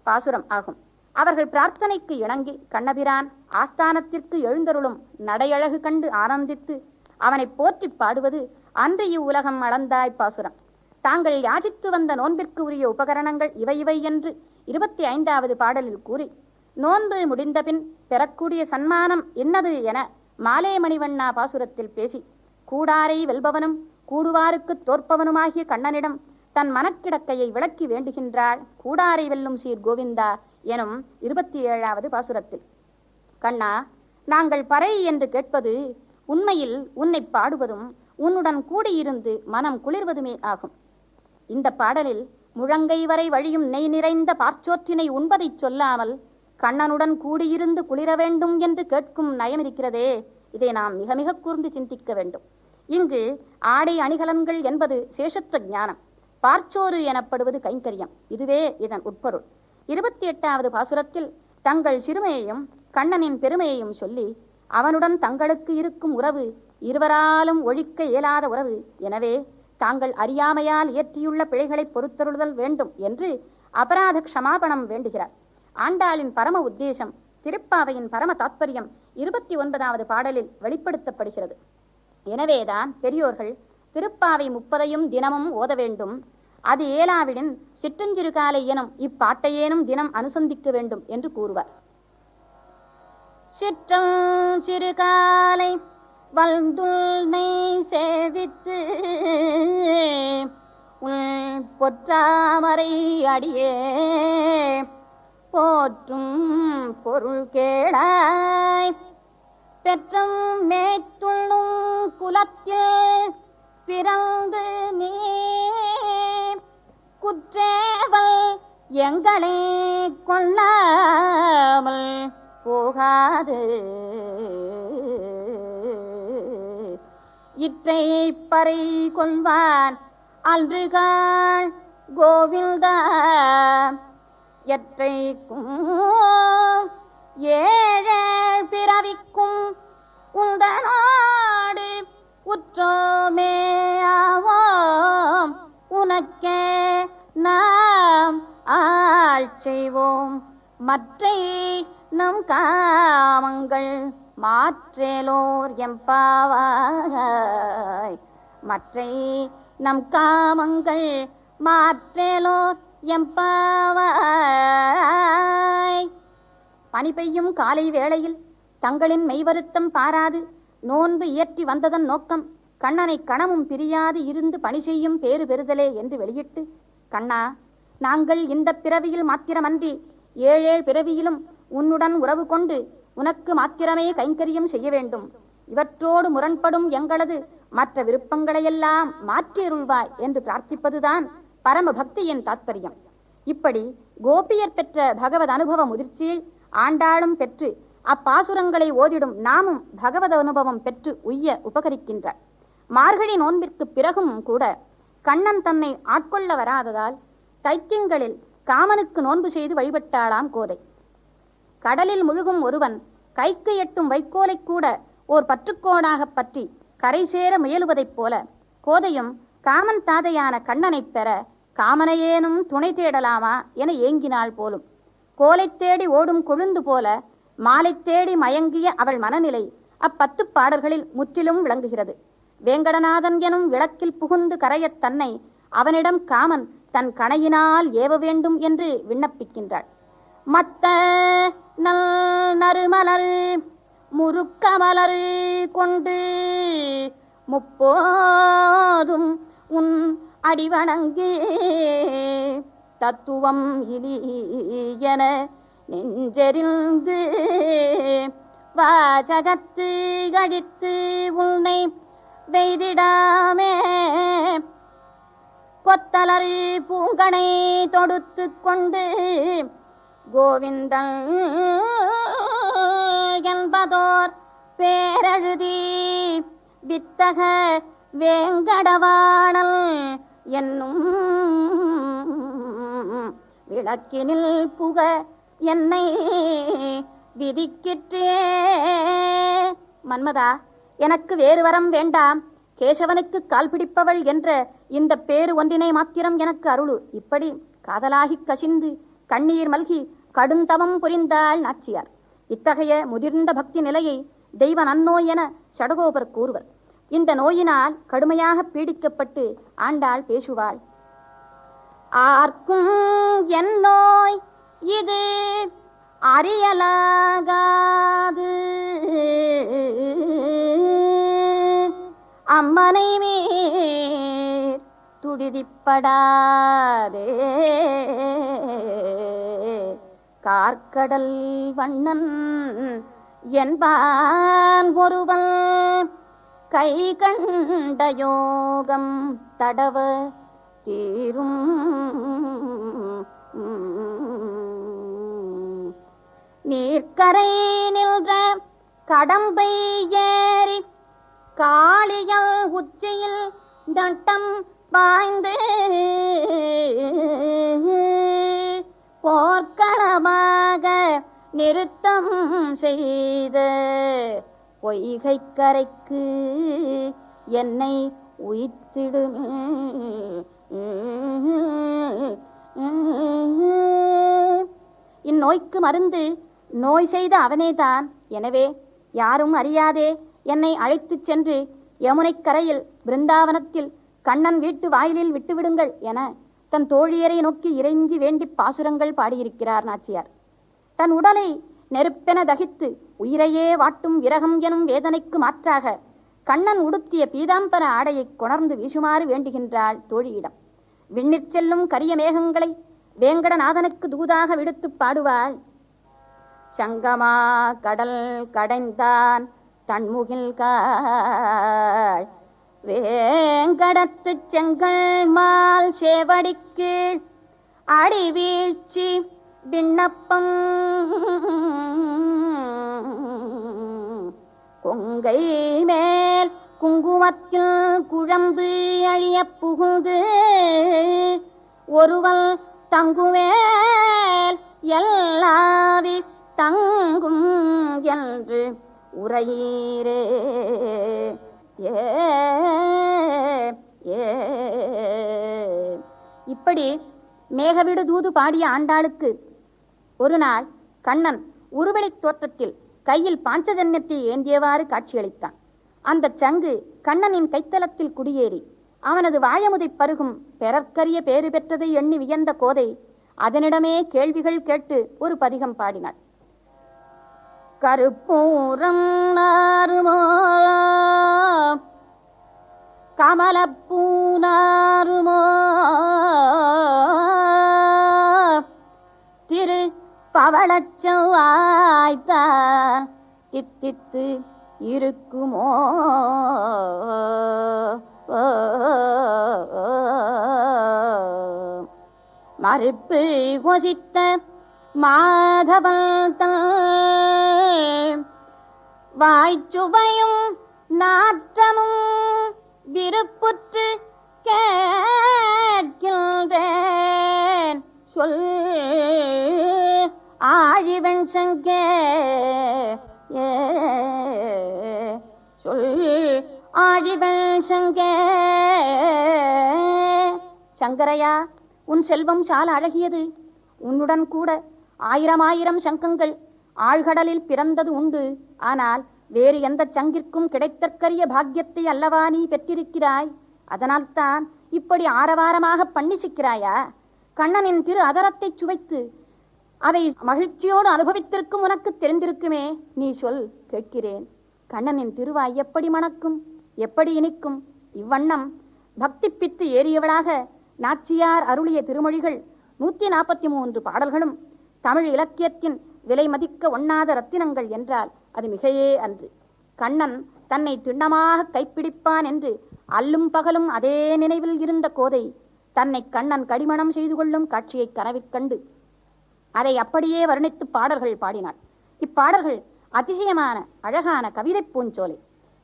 பாசுரம் ஆகும். அவர்கள் பிரார்த்தனைக்கு இணங்கி கண்ணபிரான் ஆஸ்தானத்திற்கு எழுந்தருளும் நடையழகு கண்டு ஆனந்தித்து அவனை போற்றி பாடுவது அன்று இவ்வுலகம் அளந்தாய் பாசுரம். தாங்கள் யாசித்து வந்த நோன்பிற்கு உரிய உபகரணங்கள் இவை என்று 25வது பாடலில் கூறி நோன்பு முடிந்தபின் பெறக்கூடிய சன்மானம் என்னது என மாலே மணிவண்ணா பாசுரத்தில் பேசி கூடாரை வெல்பவனும் கூடுவாருக்கு தோற்பவனுமாகிய கண்ணனிடம் தன் மனக்கிடக்கையை விளக்கி வேண்டுகின்றாள் கூடாரை வெல்லும் சீர் கோவிந்தா எனும் 27வது பாசுரத்தில். கண்ணா, நாங்கள் பறை என்று கேட்பது உண்மையில் உன்னை பாடுவதும் உன்னுடன் கூடியிருந்து மனம் குளிர்வதுமே ஆகும். இந்த பாடலில் முழங்கை வரை வழியும் நெய் நிறைந்த பார்ச்சோற்றினை உண்பதை சொல்லாமல் கண்ணனுடன் கூடியிருந்து குளிர வேண்டும் என்று கேட்கும் நயமிருக்கிறதே, இதை நாம் மிக மிக கூர்ந்து சிந்திக்க வேண்டும். இங்கு ஆடை அணிகலன்கள் என்பது சேஷத்துவ ஞானம், பார்ச்சோறு எனப்படுவது கைங்கரியம். இதுவே இதன் உட்பொருள். 28வது பாசுரத்தில் தங்கள் சிறுமையையும் கண்ணனின் பெருமையையும் சொல்லி அவனுடன் தங்களுக்கு இருக்கும் உறவு இருவராலும் ஒழிக்க இயலாத உறவு, எனவே தாங்கள் அறியாமையால் இயற்றியுள்ள பிழைகளை பொறுத்தருளுதல் வேண்டும் என்று அபராத க்ஷமாபணம் வேண்டுகிறார். ஆண்டாளின் பரம உத்தேசம், திருப்பாவையின் பரம தாத்பரியம் 29வது பாடலில் வெளிப்படுத்தப்படுகிறது. எனவேதான் பெரியோர்கள் திருப்பாவை 30ஐயும் தினமும் ஓத வேண்டும், அது ஏலாவிடின் சிற்றஞ்சிறுகாலை எனும் இப்பாட்டையேனும் தினம் அனுசந்திக்க வேண்டும் என்று கூறுவார். சிற்றஞ்சிறுகாலை வல்துனை சேவித்து உள் பொற்றாமரை அடியே போற்றும் பொருள் கேளாய் பெற்றும் மேற்றுள்ளும் குலத்தில் பிறந்து நீ குற்றேவல் எங்களை கொள்ளாமல் போகாது இற்றை பறை கொள்வான் அன்றுகாள் கோவிந்தா எற்றைக்கும் ஏழு பிறவிக்கும் உந்தனோடு உற்றோமே ஆவோம் உனக்கே நாம் ஆள் செய்வோம் மற்றை நம் காமங்கள் மாற்றேலோர் எம்பாவாய் மற்றை நம் காமங்கள் மாற்றேலோர் எம்பாவாய். பனி பெய்யும் காலை வேளையில் தங்களின் மெய்வருத்தம் பாராது நோன்பு இயற்றி வந்ததன் நோக்கம் கண்ணனை கணமும் பிரியாது இருந்து பணி செய்யும் பேறு பெறுதலே என்று வெளியிட்டு, கண்ணா, நாங்கள் இந்த பிறவியில் மாத்திரமன்றி ஏழேழு பிறவியிலும் உன்னுடன் உறவு கொண்டு உனக்கு மாத்திரமே கைங்கரியம் செய்ய வேண்டும். இவற்றோடு முரண்படும் எங்களது மற்ற விருப்பங்களையெல்லாம் மாற்றியருள்வாய் என்று பிரார்த்திப்பதுதான் பரம பக்தியின் தாத்பரியம். இப்படி கோபியர் பெற்ற பகவத் அனுபவ முதிர்ச்சியை ஆண்டாளும் பெற்று அப்பாசுரங்களை ஓதிடும் நாமும் பகவத அனுபவம் பெற்று உய்ய உபகரிக்கின்றார். மார்கழி நோன்பிற்கு பிறகும் கூட கண்ணன் தன்னை ஆட்கொள்ள வராததால் தைத்தியங்களில் காமனுக்கு நோன்பு செய்து வழிபட்டாளாம் கோதை. கடலில் முழுகும் ஒருவன் கைக்கு எட்டும் வைக்கோலை கூட ஓர் பற்றுக்கோடாக பற்றி கரை சேர முயலுவதைப் போல கோதையும் காமன் தாதையான கண்ணனை பெற காமனையேனும் துணை தேடலாமா என ஏங்கினாள் போலும். கோலை தேடி ஓடும் கொழுந்து போல மாலை தேடி மயங்கிய அவள் மனநிலை அப்பத்து பாடல்களில் முற்றிலும் விளங்குகிறது. வேங்கடநாதன் எனும் விளக்கில் புகுந்து கரையத் தன்னை அவனிடம் காமன் தன் கணையினால் ஏவ வேண்டும் என்று விண்ணப்பிக்கின்றாள். மத்த நல் நறுமலர் முருக்கமலர் கொண்டு முப்போதும் உன் அடிவணங்கு தத்துவம் இலியன நெஞ்செறிந்து வாசகத்து கழித்து உன்னை வெய்திடாமே கொத்தலர் பூங்கனை தொடுத்து கொண்டு கோவிந்தன் என்பதோர் பேரெழுதி வித்தக வேங்கடவாணல் என்னும் விளக்கினில் புக என்னை விதிக்கிற்றே. மன்மதா, எனக்கு வேறு வரம் வேண்டாம். கேசவனுக்கு கால் பிடிப்பவள் என்ற இந்த பேரு ஒன்றினை மாத்திரம் எனக்கு அருளு. இப்படி காதலாகி கசிந்து கண்ணீர் மல்கி கடுந்தவம் புரிந்தாள் நாச்சியார். இத்தகைய முதிர்ந்த பக்தி நிலையை தெய்வ நன்னோய் என சடகோபர் கூறுவர். இந்த நோயினால் கடுமையாக பீடிக்கப்பட்டு ஆண்டாள் பேசுவாள். ஆர்க்கும் என் நோய் இது அறியலாகாது, அம்மனை மேற் துடிதிப்படாதே, கார்க்கடல் வண்ணன் என்பான் ஒருவன் கை கண்ட யோகம் தடவ தீரும். நீர்க்கரை நின்ற கடம்பை ஏறி காளியல் உச்சியில் தட்டம் பாய்ந்து போர்க்களமாக நிறுத்தம் செய்த பொய்கை கரைக்கு என்னை உய்த்திடுமே. இந்நோய்க்கு மருந்து நோய் செய்த அவனேதான். எனவே யாரும் அறியாதே என்னை அழைத்துச் சென்று யமுனைக் கரையில் பிருந்தாவனத்தில் கண்ணன் வீட்டு வாயிலில் விட்டுவிடுங்கள் என தன் தோழியரை நோக்கி இறைஞ்சி வேண்டி பாசுரங்கள் பாடியிருக்கிறார் நாச்சியார். தன் உடலை நெருப்பென தகித்து உயிரையே வாட்டும் விரகம் எனும் வேதனைக்கு மாற்றாக கண்ணன் உடுத்திய பீதாம்பர ஆடையை கொணர்ந்து வீசுமாறு வேண்டுகின்றாள் தோழியிடம். விண்ணிற் செல்லும் கரிய மேகங்களை வேங்கடநாதனுக்கு தூதாக விடுத்து பாடுவாள். சங்கமா கடல் கடைந்தான் தன்முகில் காள் வேங்கடத்து செங்கல் மால் சேவடிக்கு அடி வீழ்ச்சி விண்ணப்பம் கொங்கை மேல் குங்குமத்தில் குழம்பு அழிய புகுந்து ஒருவன் தங்குவேல் எல்லாவி தங்கும் என்று உரையீரே. இப்படி மேகவிடு தூது பாடிய ஆண்டாளுக்கு ஒரு நாள் கண்ணன் உருவெளித் தோற்றத்தில் கையில் பாஞ்சஜன்யத்தை ஏந்தியவாறு காட்சியளித்தான். அந்த சங்கு கண்ணனின் கைத்தலத்தில் குடியேறி அவனது வாயமுதை பருகும் பெறற்கரிய பேறு பெற்றதை எண்ணி வியந்த கோதை அதனிடமே கேள்விகள் கேட்டு ஒரு பதிகம் பாடினாள். கருப்பூரம் நாருமோ கமலப்பூனாருமோ திரு பவளச்செவ்வாய்த்தான் தித்தித்து இருக்குமோ மறுப்பு கொசித்த மாதவன் வாய்ச்சுவையும் நாற்றமும் விருப்புற்று கேட்கின்றேன் சொல் ஆழிவன் சங்கே சொல் ஆழிவன் சங்கே. சங்கரையா, உன் செல்வம் சால அழகியது. உன்னுடன் கூட ஆயிரம் ஆயிரம் சங்கங்கள் ஆழ்கடலில் பிறந்தது உண்டு. ஆனால் வேறு எந்த சங்கிற்கும் கிடைத்தற்கரிய பாக்கியத்தை அல்லவா நீ பெற்றிருக்கிறாய். அதனால்தான் இப்படி ஆரவாரமாக பண்ணிசிக்கிறாயா? கண்ணனின் திரு அதரத்தை சுவைத்து அதை மகிழ்ச்சியோடு அனுபவித்திருக்கும் உனக்கு தெரிந்திருக்குமே. நீ சொல், கேட்கிறேன். கண்ணனின் திருவாய் எப்படி மணக்கும், எப்படி இனிக்கும்? இவ்வண்ணம் பக்தி பித்து ஏறியவளாக நாச்சியார் அருளிய திருமொழிகள் 143 பாடல்களும் தமிழ் இலக்கியத்தின் விலை மதிக்க ஒண்ணாத ரத்தினங்கள் என்றால் அது மிகையே அன்று. கண்ணன் தன்னை திண்ணமாக கைப்பிடிப்பான் என்று அல்லும் பகலும் அதே நினைவில் இருந்த கோதை தன்னை கண்ணன் கடிமணம் செய்து கொள்ளும் காட்சியை கனவிற்கண்டு அதை அப்படியே வர்ணித்து பாடல்கள் பாடினாள். இப்பாடல்கள் அதிசயமான அழகான கவிதை பூஞ்சோலை.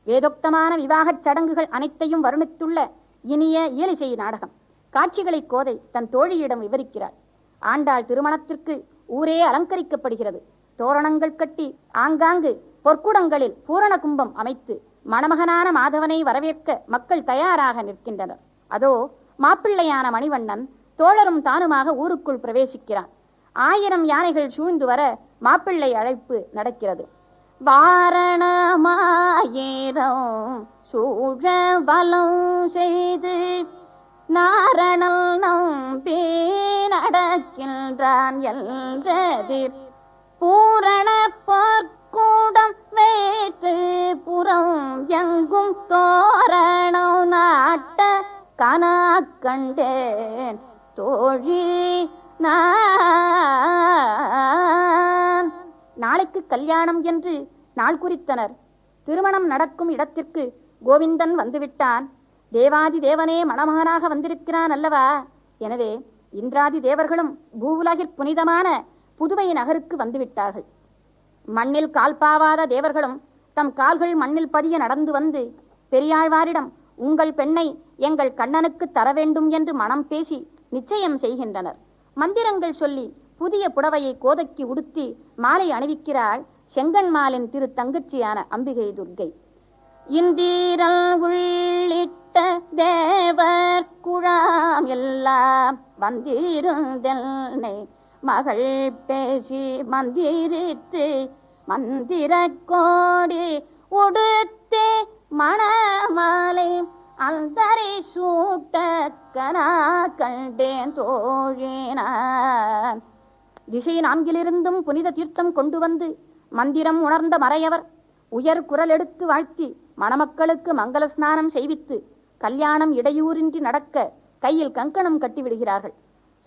வேதோக்தமான விவாகச் சடங்குகள் அனைத்தையும் வர்ணித்துள்ள இனிய இயலிசை நாடகம். காட்சிகளை கோதை தன் தோழியிடம் விவரிக்கிறாள். ஆண்டாள் திருமணத்திற்கு ஊரே அலங்கரிக்கப்படுகிறது. தோரணங்கள் கட்டி ஆங்காங்கு பொற்குடங்களில் பூரண கும்பம் அமைத்து மணமகனான மாதவனை வரவேற்க மக்கள் தயாராக நிற்கின்றனர். அதோ மாப்பிள்ளையான மணிவண்ணன் தோழரும் தானுமாக ஊருக்குள் பிரவேசிக்கிறான். 1000 யானைகள் சூழ்ந்து வர மாப்பிள்ளை அழைப்பு நடக்கிறது. வாரணமாயிரம் சூழ வலம் செய்து நாரணல் நம்பி நடக்கின்றான் என்றதிர் பூரண பொற்கூடம் வைத்து புறம் எங்கும் தோரணம் நாட்ட கனா கண்டேன் தோழி நான். நாளைக்கு கல்யாணம் என்று நாள் குறித்தனர். திருமணம் நடக்கும் இடத்திற்கு கோவிந்தன் வந்துவிட்டான். தேவாதி தேவனே மணமகனாக வந்திருக்கிறான் அல்லவா? எனவே இந்திராதி தேவர்களும் பூவுலகிற் புனிதமான புதுவை நகருக்கு வந்துவிட்டார்கள். மண்ணில் கால் பாவாத தேவர்களும் தம் கால்கள் மண்ணில் பதிய நடந்து வந்து பெரியாழ்வாரிடம் உங்கள் பெண்ணை எங்கள் கண்ணனுக்கு தர வேண்டும் என்று மனம் பேசி நிச்சயம் செய்கின்றனர். மந்திரங்கள் சொல்லி புதிய புடவையை கோதைக்கு உடுத்தி மாலை அணிவிக்கிறாள் செங்கன்மாலின் திரு தங்கச்சியான அம்பிகை துர்க்கை. இந்திரல் உள்ளிட்ட தேவர் குழாம் எல்லாம் வந்திருந்தென்னை மகள் பேசி மந்திரித்து மந்திர கோடி உடுத்தி மணமாலை அந்தரை சூட்ட கனா கண்டேன் தோழினான். திசை 4 புனித தீர்த்தம் கொண்டு வந்து மந்திரம் உணர்ந்த மறையவர் உயர் குரல் எடுத்து வாழ்த்தி மணமக்களுக்கு மங்கள ஸ்நானம் செய்வித்து கல்யாணம் இடையூறின்றி நடக்க கையில் கங்கணம் கட்டிவிடுகிறார்கள்.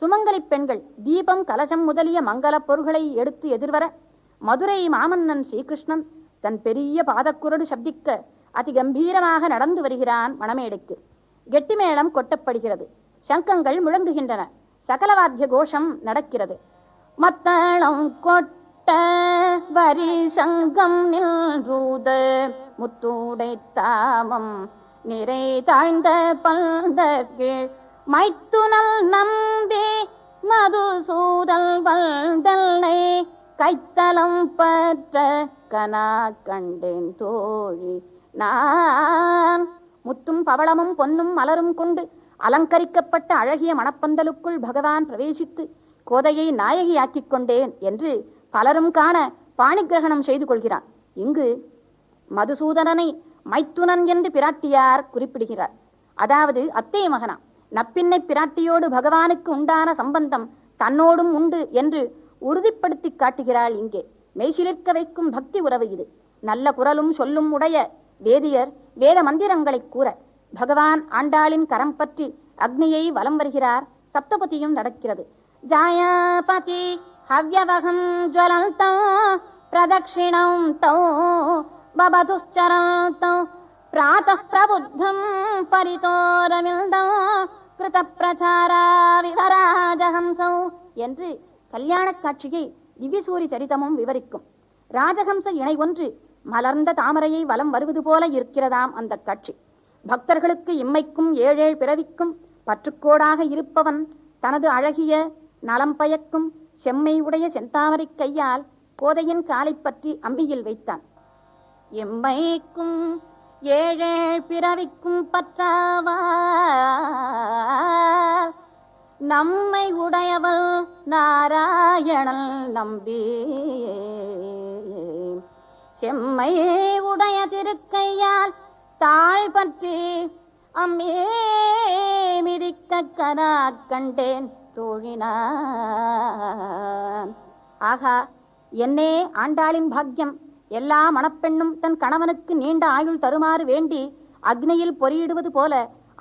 சுமங்கலி பெண்கள் தீபம் கலசம் முதலிய மங்கள பொருள்களை எடுத்து எதிர்வர மதுரை மாமன்னன் ஸ்ரீகிருஷ்ணன் தன் பெரிய பாதக்குரடு சப்திக்க அதி கம்பீரமாக நடந்து வருகிறான் மணமேடைக்கு. கெட்டிமேளம் கொட்டப்படுகிறது. சங்கங்கள் முழங்குகின்றன. சகலவாத்திய கோஷம் நடக்கிறது. மத்தளம் கொட்ட வரி சங்கம் நின்றூத முத்தூடை தாமம் நிறை தாழ்ந்த பல்த கீழ் மைத்துனல் நம்பி மதுசூதல் வந்தல்லை கைத்தலம் பற்ற கனா கண்டேன் தோழி நான். முத்தும் பவளமும் பொன்னும் மலரும் கொண்டு அலங்கரிக்கப்பட்ட அழகிய மணப்பந்தலுக்குள் பகவான் பிரவேசித்து கோதையை நாயகியாக்கிக் கொண்டேன் என்று பலரும் காண பாணிகிரகணம் செய்து கொள்கிறான். இங்கு மதுசூதனனை மைத்துனன் என்று பிராட்டியார் குறிப்பிடுகிறார். அதாவது அத்தே மகனா. நப்பின்னை பிராட்டியோடு பகவானுக்கு உண்டான சம்பந்தம் தன்னோடும் உண்டு என்று உறுதிப்படுத்தி காட்டுகிறாள் இங்கே. மெய்சிலிர்க்க வைக்கும் பக்தி உறவு இது. நல்ல குரலும் சொல்லும் உடைய வேதியர் வேத மந்திரங்களை கூற பகவான் ஆண்டாளின் கரம் பற்றி அக்னியை வலம் வருகிறார். சப்தபதியும் நடக்கிறது. ஜாயபதி ஹவ்யவகம் ஜ்வலந்தம் பிரதக்ஷிணம் தௌ பபதுச்சரந்தம் பிராதः பிரபுத்தம் பரிதோரமில்தம் கிருத பிரச்சாரா விவராஜஹம்சம் என்று கல்யாண காட்சியை திவ்யசூரி சரிதமும் விவரிக்கும். ராஜஹம்ச இணை ஒன்று மலர்ந்த தாமரையை வலம் வருவது போல இருக்கிறதாம் அந்த காட்சி. பக்தர்களுக்கு இம்மைக்கும் ஏழேழ் பிறவிக்கும் பற்றுக்கோடாக இருப்பவன் தனது அழகிய நலம் பயக்கும் செம்மை உடைய செந்தாமரை கையால் கோதையின் காலை பற்றி அம்பியில் வைத்தான். எம்மைக்கும் ஏழேழ் பிறவிக்கும் பற்றவா நம்மை உடையவள் நாராயணல் நம்பி செம்மை உடைய திருக்கையால் தாழ் பற்றி அம்மே மிதிக்க கனா கண்டேன் தோழினான். ஆகா, என்னே ஆண்டாளின் பாக்கியம்! எல்லா மணப்பெண்ணும் தன் கணவனுக்கு நீண்ட ஆயுள் தருமாறு வேண்டி அக்னியில் பொறியிடுவது போல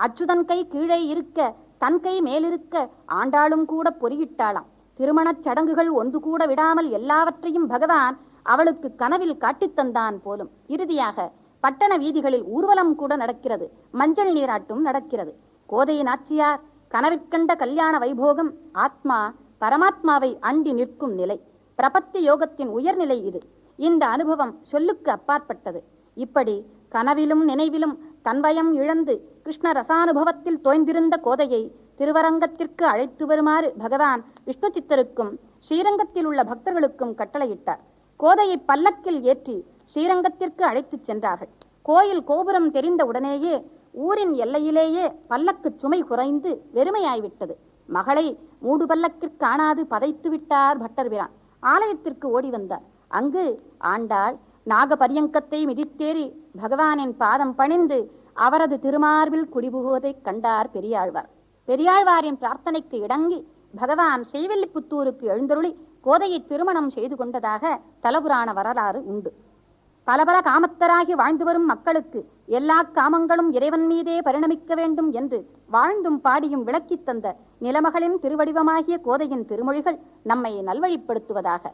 அச்சுதன் கை கீழே இருக்க தன் கை மேலிருக்க ஆண்டாளும் கூட பொறியிட்டாளாம். திருமணச் சடங்குகள் ஒன்று கூட விடாமல் எல்லாவற்றையும் பகவான் அவளுக்கு கனவில் காட்டித்தந்தான் போலும். இறுதியாக பட்டண வீதிகளில் ஊர்வலம் கூட நடக்கிறது. மஞ்சள் நீராட்டும் நடக்கிறது. கோதை நாச்சியார் கனவிற்கண்ட கல்யாண வைபோகம் ஆத்மா பரமாத்மாவை அண்டி நிற்கும் நிலை. பிரபத்தி யோகத்தின் உயர்நிலை இது. இந்த அனுபவம் சொல்லுக்கு அப்பாற்பட்டது. இப்படி கனவிலும் நினைவிலும் தன்வயம் இழந்து கிருஷ்ண ரசானுபவத்தில் தோய்ந்திருந்த கோதையை திருவரங்கத்திற்கு அழைத்து வருமாறு பகவான் விஷ்ணு சித்தருக்கும் ஸ்ரீரங்கத்தில் உள்ள பக்தர்களுக்கும் கட்டளையிட்டார். கோதையை பல்லக்கில் ஏற்றி ஸ்ரீரங்கத்திற்கு அழைத்துச் சென்றார்கள். கோயில் கோபுரம் தெரிந்த உடனேயே ஊரின் எல்லையிலேயே பல்லக்கு சுமை குறைந்து வெறுமையாய்விட்டது. மகளை மூடு பல்லக்கிற்கு காணாது பதைத்து விட்டார் பட்டர்பிரான். ஆலயத்திற்கு ஓடி வந்தார். அங்கு ஆண்டாள் நாகபரியங்கத்தை மிதித்தேறி பகவானின் பாதம் பணிந்து அவரது திருமார்பில் குடிபுகுவதைக் கண்டார் பெரியாழ்வார். பெரியாழ்வாரின் பிரார்த்தனைக்கு இடங்கி பகவான் ஸ்ரீவில்லிபுத்தூருக்கு எழுந்தருளி கோதையை திருமணம் செய்து கொண்டதாக தலபுராண வரலாறு உண்டு. பல பல காமத்தராகி வாழ்ந்து வரும் மக்களுக்கு எல்லா காமங்களும் இறைவன் மீதே பரிணமிக்க வேண்டும் என்று வாழ்ந்தும் பாடியும் விளக்கித் தந்த நிலமகளின் திருவடிவமாகிய கோதையின் திருமொழிகள் நம்மை நல்வழிப்படுத்துவதாக.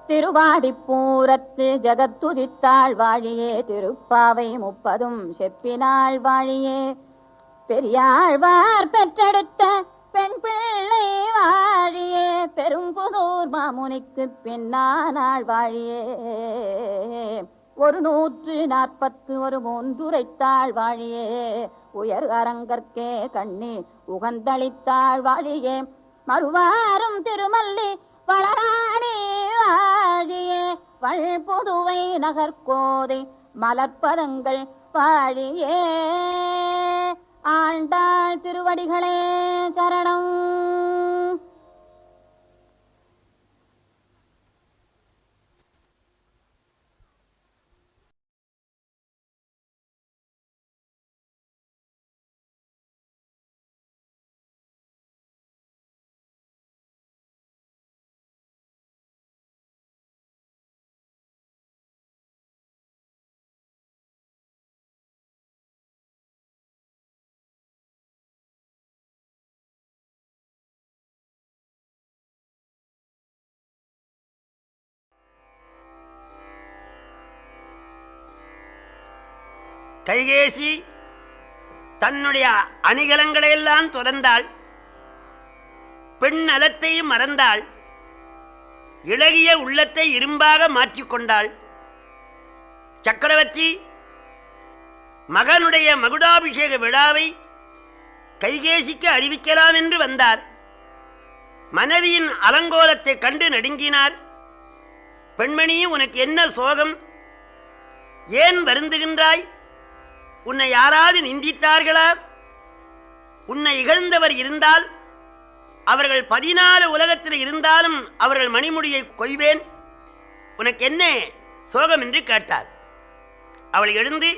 திருவாடிப்பூரத்து ஜகத்துதித்தாள் வாழியே, திருப்பாவை 30 செப்பினாள் வாழியே, பெரியாழ்வார் பெற்றெடுத்த பெண் பிள்ளை வாழியே, பெரும்புதூர் மாமுனிக்கு பின்னானாள் வாழியே, 141 மூன்றுரைத்தாள் வாழியே, உயர் அரங்கற்கே கண்ணி உகந்தளித்தாள் வாழியே, மறுவாரும் திருமல்லி வளராணி வாழியே, வள்புதுவை நகர்கோதை மலர்பதங்கள் வாழியே. ஆண்டாள் திருவடிகளே சரணம். கைகேசி தன்னுடைய அணிகலங்களையெல்லாம் துறந்தாள். பெண் நலத்தையும் மறந்தாள். இளகிய உள்ளத்தை இரும்பாக மாற்றிக்கொண்டாள். சக்கரவர்த்தி மகனுடைய மகுடாபிஷேக விழாவை கைகேசிக்கு அறிவிக்கலாம் என்று வந்தார். மனைவியின் அலங்கோலத்தை கண்டு நடுங்கினார். பெண்மணி, உனக்கு என்ன சோகம்? ஏன் வருந்துகின்றாய்? உன்னை யாராவது நிந்தித்தார்களா? உன்னை இகழ்ந்தவர் இருந்தால் அவர்கள் 14 உலகத்தில் இருந்தாலும் அவர்கள் மணிமுடியை கொய்வேன். உனக்கு என்ன சோகம் என்று கேட்டார். அவள் எழுந்து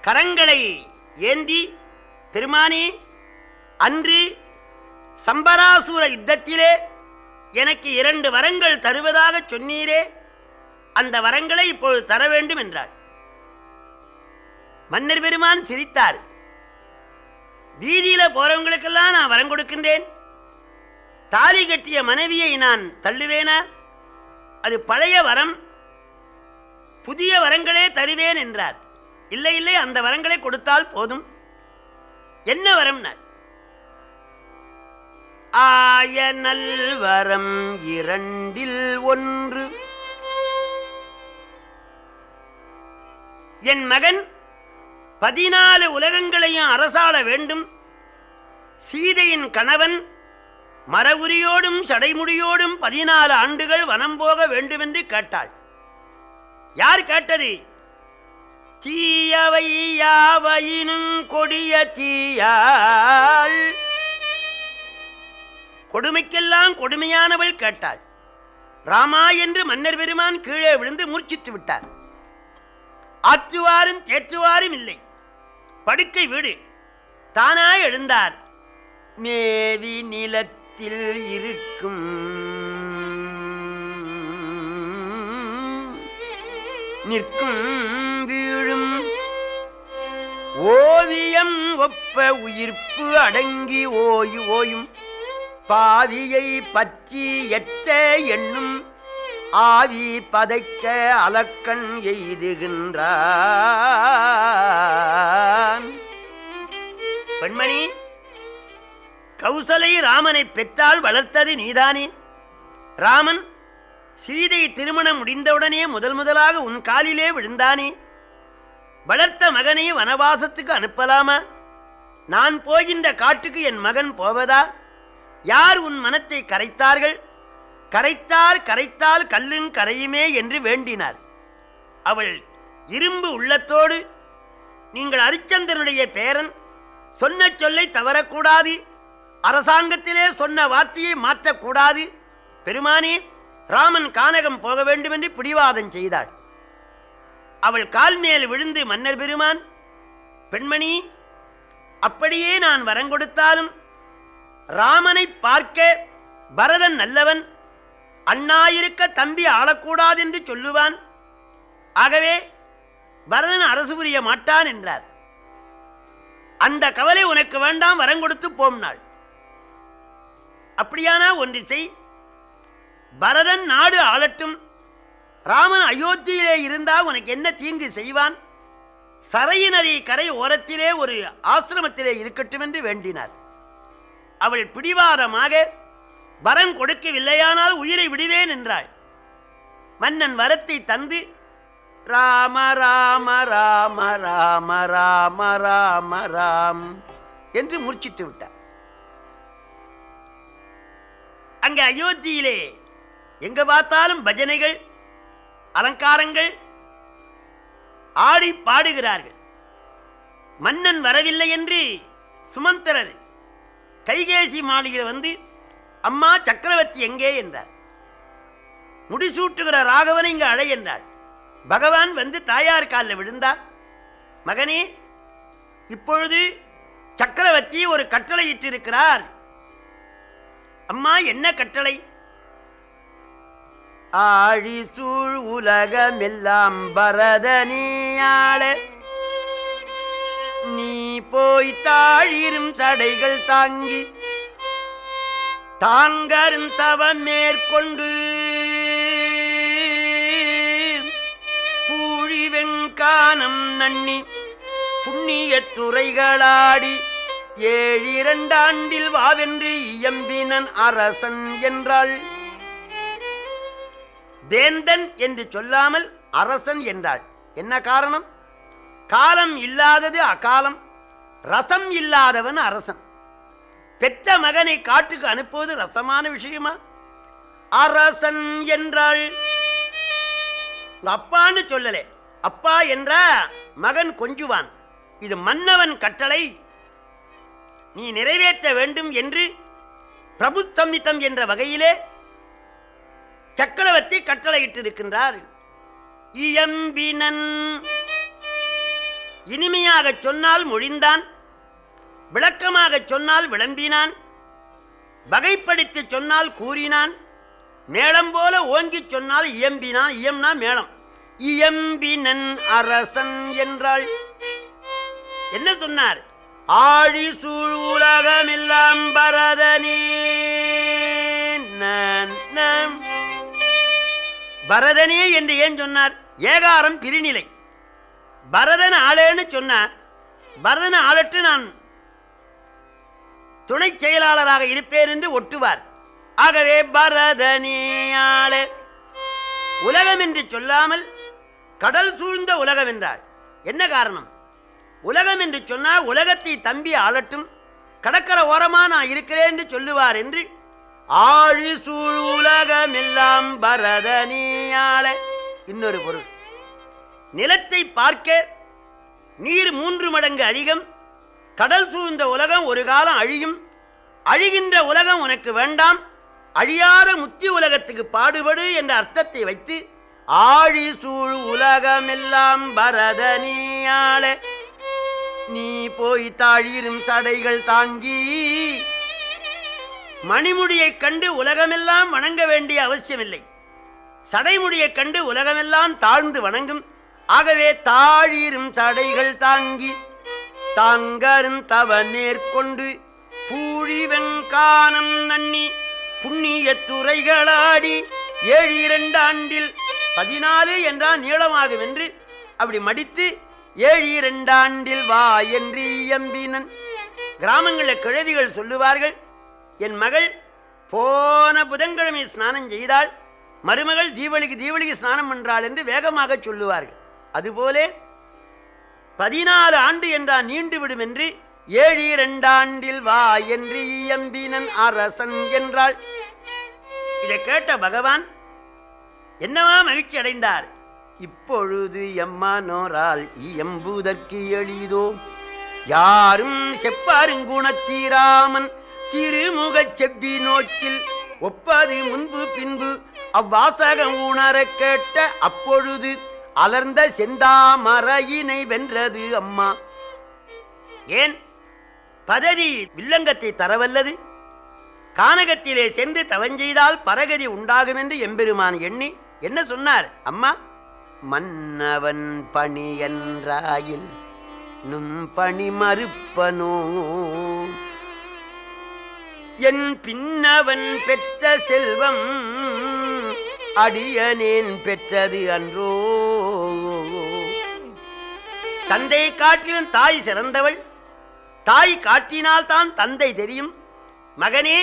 கரங்களை ஏந்தி, பெருமானே, அன்று சம்பராசூர யுத்தத்திலே எனக்கு 2 வரங்கள் தருவதாக சொன்னீரே, அந்த வரங்களை இப்பொழுது தர வேண்டும் என்றாள். மன்னர் பெருமான் சிரித்தார். வீதியில போறவங்களுக்கெல்லாம் நான் வரம் கொடுக்கின்றேன், தாலி கட்டிய மனைவியை நான் தள்ளுவேனா? அது பழைய வரம், புதிய வரங்களே தருவேன் என்றார். இல்லை இல்லை, அந்த வரங்களை கொடுத்தால் போதும். என்ன வரம்? ஆய நல்வரம் 2இல் 1. என் மகன் 14 உலகங்களையும் அரசாள வேண்டும். சீதையின் கணவன் மரவுரியோடும் சடைமுடியோடும் 14 ஆண்டுகள் வனம் போக வேண்டுமென்று கேட்டாள். யார் கேட்டது? தீயவை யாவையினும் கொடிய தீயாள், கொடுமைக்கெல்லாம் கொடுமையானவள் கேட்டாள். ராமா என்று மன்னர் பெருமான் கீழே விழுந்து மூர்ச்சித்து விட்டார். ஆற்றுவாரும் தேற்றுவாரும் இல்லை. படுக்கை வீடு. தானாய் எழுந்தார். மேவி நிலத்தில் இருக்கும் நிற்கும் வீழும் ஓவியம் ஒப்ப உயிர்ப்பு அடங்கி ஓயும் பாவியை பற்றி எத்த எண்ணும் ஆவி பதைக்க அலக்கண் எய்துகின்றான். பெண்மணி, கௌசலை ராமனை பெற்றால் வளர்த்தது நீதானே. ராமன் சீதை திருமணம் முடிந்தவுடனே முதலாக உன் காலிலே விழுந்தானே. வளர்த்த மகனை வனவாசத்துக்கு அனுப்பலாமா? நான் போகின்ற காட்டுக்கு என் மகன் போவதா? யார் உன் மனத்தை கரைத்தார்கள்? கரைத்தால் கல்லின் கரையுமே என்று வேண்டினார். அவள் இரும்பு உள்ளத்தோடு, நீங்கள் அரிச்சந்திரனுடைய பேரன், சொன்ன சொல்லை தவறக்கூடாது, அரசாங்கத்திலே சொன்ன வார்த்தையை மாற்றக்கூடாது. பெருமானே, ராமன் கானகம் போக வேண்டும் என்று பிடிவாதம் செய்தாள். அவள் கால் மேல் விழுந்து, மன்னர் பெருமான், பெண்மணி, அப்படியே நான் வரங்கொடுத்தாலும் ராமனை பார்க்க பரதன் நல்லவன், அண்ணாயிருக்க தம்பி ஆளக்கூடாது என்று சொல்லுவான். ஆகவே பரதன் அரசு புரிய மாட்டான் என்றார். அந்த கவலை உனக்கு வேண்டாம், வரங்கொடுத்து போம்னாள். அப்படியானா ஒன்று செய், பரதன் நாடு ஆளட்டும், ராமன் அயோத்தியிலே இருந்தால் உனக்கு என்ன தீங்கு செய்வான்? சரையினரி கரை ஓரத்திலே ஒரு ஆசிரமத்திலே இருக்கட்டும் என்று வேண்டினார். அவள் பிடிவாதமாக வரம் கொடுக்கவில்லையானால் உயிரை விடுவேன் என்றாள். மன்னன் வரத்தை தந்து ராம ராம ராம ராம ராம ராம ராம் என்று மூர்ச்சித்து விட்டார். அங்கே அயோத்தியிலே எங்க பார்த்தாலும் பஜனைகள், அலங்காரங்கள், ஆடி பாடுகிறார்கள். மன்னன் வரவில்லை என்று சுமந்திரர் கைகேசி மாளிகையில் வந்து, அம்மா சக்கரவர்த்தி எங்கே என்றார். முடிசூட்டுகிற ராகவனை இங்கு அழை என்றார். பகவான் வந்து தாயார் காலில் விழுந்தார். மகனே, இப்பொழுது சக்கரவர்த்தி ஒரு கட்டளை இட்டிருக்கிறார். அம்மா, என்ன கட்டளை? ஆழி சூழ் உலகமெல்லாம் பரதனியாள நீ போய் தாழிரும் சடைகள் தாங்கி தாங்கரும் தவம் மேற்கொண்டு பூழி வெண்கானம் நன்னி புண்ணிய துறைகளாடி 7 ஆண்டில் வாவென்று இயம்பினன் அரசன் என்றாள். வேந்தன் என்று சொல்லாமல் அரசன் என்றாள். என்ன காரணம்? காலம் இல்லாதது அகாலம், ரசம் இல்லாதவன் அரசன். பெற்ற மகனை காட்டுக்கு அனுப்புவது ரசமான விஷயமா? அரசன் என்றாள். அப்பான்னு சொல்லலே, அப்பா என்ற மகன் கொஞ்சுவான். இது மன்னவன் கட்டளை, நீ நிறைவேற்ற வேண்டும் என்று பிரபு சம்மிதம் என்ற வகையிலே சக்கரவர்த்தி கட்டளையிட்டிருக்கின்றார். இயம்பினன், இனிமையாக சொன்னால் மொழிந்தான், விளக்கமாக சொன்னால் விளம்பினான், வகைப்படுத்தி சொன்னால் கூறினான், மேளம் போல ஓங்கி சொன்னால் இயம்பினான். இயம்னா மேளம். இயம்பினன் அரசன் என்றாள். என்ன சொன்னார்? ஆழி சூழ் உலகமெல்லாம் பரதனே. பரதனே என்று ஏன் சொன்னார்? ஏகாரம் பிரிநிலை. பரதன் ஆளேன்னு சொன்னார். பரதன் ஆளட்டு நான் துணை செயலாளராக இருப்பேன் என்று ஒட்டுவார். ஆகவே பரதனே ஆளே. உலகம் என்று சொல்லாமல் கடல் சூழ்ந்த உலகம் என்றார். என்ன காரணம்? உலகம் என்று சொன்னால் உலகத்தை தம்பி ஆளட்டும், கடற்கரை ஓரமா நான் இருக்கிறேன் என்று சொல்லுவார் என்று ஆழி சூழ் உலகம் எல்லாம் பரதனியாள. இன்னொரு பொருள், நிலத்தை பார்க்க நீர் 3 மடங்கு அதிகம், கடல் சூழ்ந்த உலகம் ஒரு காலம் அழியும், அழிகின்ற உலகம் உனக்கு வேண்டாம், அழியாத முத்தி உலகத்துக்கு பாடுபடு என்ற அர்த்தத்தை வைத்து ஆழி சூழ் உலகம் எல்லாம் பரதனியாள. நீ போய் தாழிரும் சடைகள் தாங்கி மணிமுடியை கண்டு உலகமெல்லாம் வணங்க வேண்டிய அவசியமில்லை. சடைமுடியை கண்டு உலகமெல்லாம் தாழ்ந்து வணங்கும். ஆகவே தாழிரும் சடைகள் தாங்கி தாங்கரும் தவ நேர்கொண்டு பூழி வெண்கானம் நன்னி புண்ணிய துறைகளாடி 7 ஆண்டில் 14 என்றால் நீளமாகும் என்று அப்படி மடித்து 7 ஆண்டில் வா என்று இயம்பினன். கிராமங்களில் கிழவிகள் சொல்லுவார்கள், என் மகள் போன புதன்கிழமை ஸ்நானம் செய்தால் மருமகள் தீபாவளிக்கு ஸ்நானம் பண்றாள் என்று வேகமாக சொல்லுவார்கள். அதுபோலே 14 ஆண்டு என்றால் நீண்டுவிடும் என்று 7 ஆண்டில் வா என்று இயம்பினன் அரசன் என்றாள். இதை கேட்ட பகவான் என்னவா மகிழ்ச்சி அடைந்தார். இப்பொழுது எம்மானோரால் இயம்புதற்கு எளிதோ, யாரும் செப்பாருங்குணத்தீராமன் திருமுகச் செவ்வி நோக்கில் ஒப்பது முன்பு பின்பு அவ்வாசகம் உணர கேட்ட அப்பொழுது அலர்ந்த செந்தாமரையினை வென்றது அம்மா. ஏன்? பதவி வில்லங்கத்தை தரவல்லது, கானகத்திலே சென்று தவஞ்செய்தால் பரகதி உண்டாகும் என்று எம்பெருமான் எண்ணி என்ன சொன்னார்? அம்மா, மன்னவன் பணி என்றாயில் நும் பணி மறுப்பனோ, என் பின்னவன் பெற்ற செல்வம் அடியனேன் பெற்றது அன்றோ. தந்தை காட்டிலும் தாய் சிறந்தவள். தாய் காட்டினால் தான் தந்தை தெரியும். மகனே,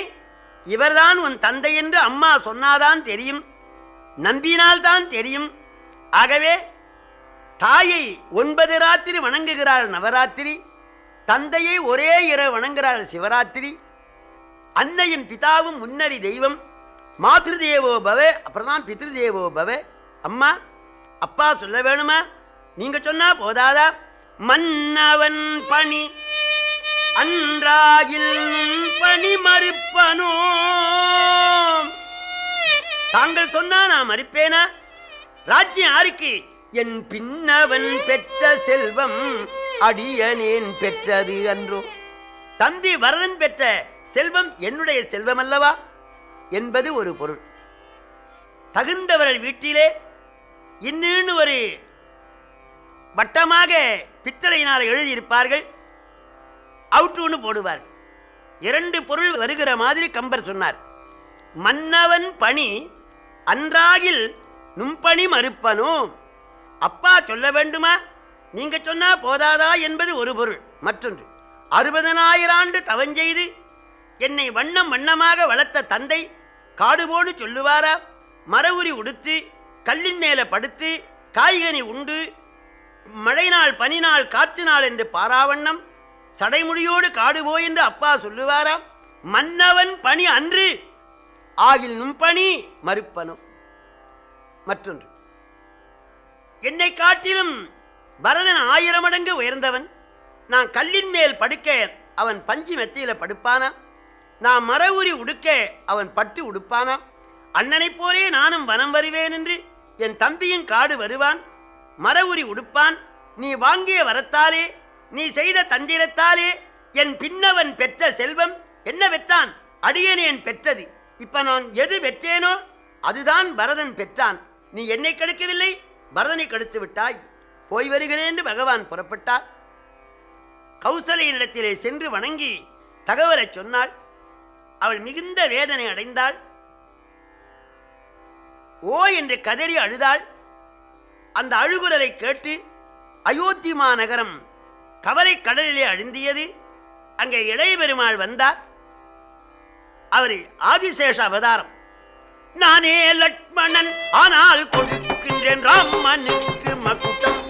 இவர்தான் உன் தந்தை என்று அம்மா சொன்னாதான் தெரியும், நம்பினால்தான் தெரியும். ஆகவே தாயை 9 ராத்திரி வணங்குகிறாள் நவராத்திரி, தந்தையை ஒரே இரவு வணங்குகிறாள் சிவராத்திரி. அன்னையும் பிதாவும் முன்னறி தெய்வம். மாத்ருதேவோ பவ, அப்புறம் தான் பித்ருதேவோ பவ. அம்மா அப்பா சொல்ல வேணுமா? நீங்க சொன்னா போதாதா? மன்னவன் பணி அன்றாகில் பணி மறுப்பனோ, தாங்கள் சொன்னா நான் மறுப்பேனா? ராஜ்யம் யாருக்கு? என் பின்னவன் பெற்ற செல்வம் அடியனேன் பெற்றது அன்றோ. தம்பி வரதன் பெற்ற செல்வம் என்னுடைய செல்வம் அல்லவா என்பது ஒரு பொருள். தகுந்தவர்கள் வீட்டிலே இன்னும் ஒரு வட்டமாக பித்தளையினால் எழுதியிருப்பார்கள், அவுட்டுன்னு போடுவார்கள். 2 பொருள் வருகிற மாதிரி கம்பர் சொன்னார். மன்னவன் பணி அன்றாகில் நும்பணி மறுப்பனோ. அப்பா சொல்ல வேண்டுமா? நீங்க சொன்னா போதாதா என்பது ஒரு பொருள். மற்றொன்று, 60,000 ஆண்டு தவஞ்செய்து என்னை வண்ணம் வண்ணமாக வளர்த்த தந்தை காடுபோடு சொல்லுவாரா? மரவுரி உடுத்து கல்லின் மேல படுத்து காய்கனி உண்டு மழை நாள் பனி நாள் காற்று நாள் என்று பாராவண்ணம் சடைமுடியோடு காடுபோ என்று அப்பா சொல்லுவாரா? மன்னவன் பணி அன்று ஆகில் நும்பணி மறுப்பனும். மற்றொன்று, என்னை காட்டிலும் பரதன் 1000 மடங்கு உயர்ந்தவன். நான் கல்லின் மேல் படுக்க அவன் பஞ்சு மெத்தையில படுப்பானா? நான் மரவுரி உடுக்க அவன் பட்டு உடுப்பானா? அண்ணனைப் போலே நானும் வனம் வருவேன் என்று என் தம்பியின் காடு வருவான், மரவுரி உடுப்பான். நீ வாங்கிய வரத்தாலே, நீ செய்த தந்திரத்தாலே என் பின்னவன் பெற்ற செல்வம் என்ன பெற்றான்? அடியேனேன் பெற்றது. இப்ப நான் எது பெற்றேனோ அதுதான் பரதன் பெற்றான். நீ என்னை கெடுக்கவில்லை, பரதனை கெடுத்து விட்டாய். போய் வருகிறேன் என்று பகவான் புறப்பட்டார். கௌசலையினிடத்திலே சென்று வணங்கி தகவலை சொன்னாள். அவள் மிகுந்த வேதனை அடைந்தாள். ஓ என்று கதறி அழுதாள். அந்த அழுகுரலை கேட்டு அயோத்தி மாநகரம் கவலை கடலிலே அழுந்தியது. அங்கே இளைய பெருமாள் வந்தார். அவர் ஆதிசேஷ அவதாரம். நானே லட்சுமணன் ஆனால் கொடுக்கின்றேன் ராமனுக்கு மகுட்டம்.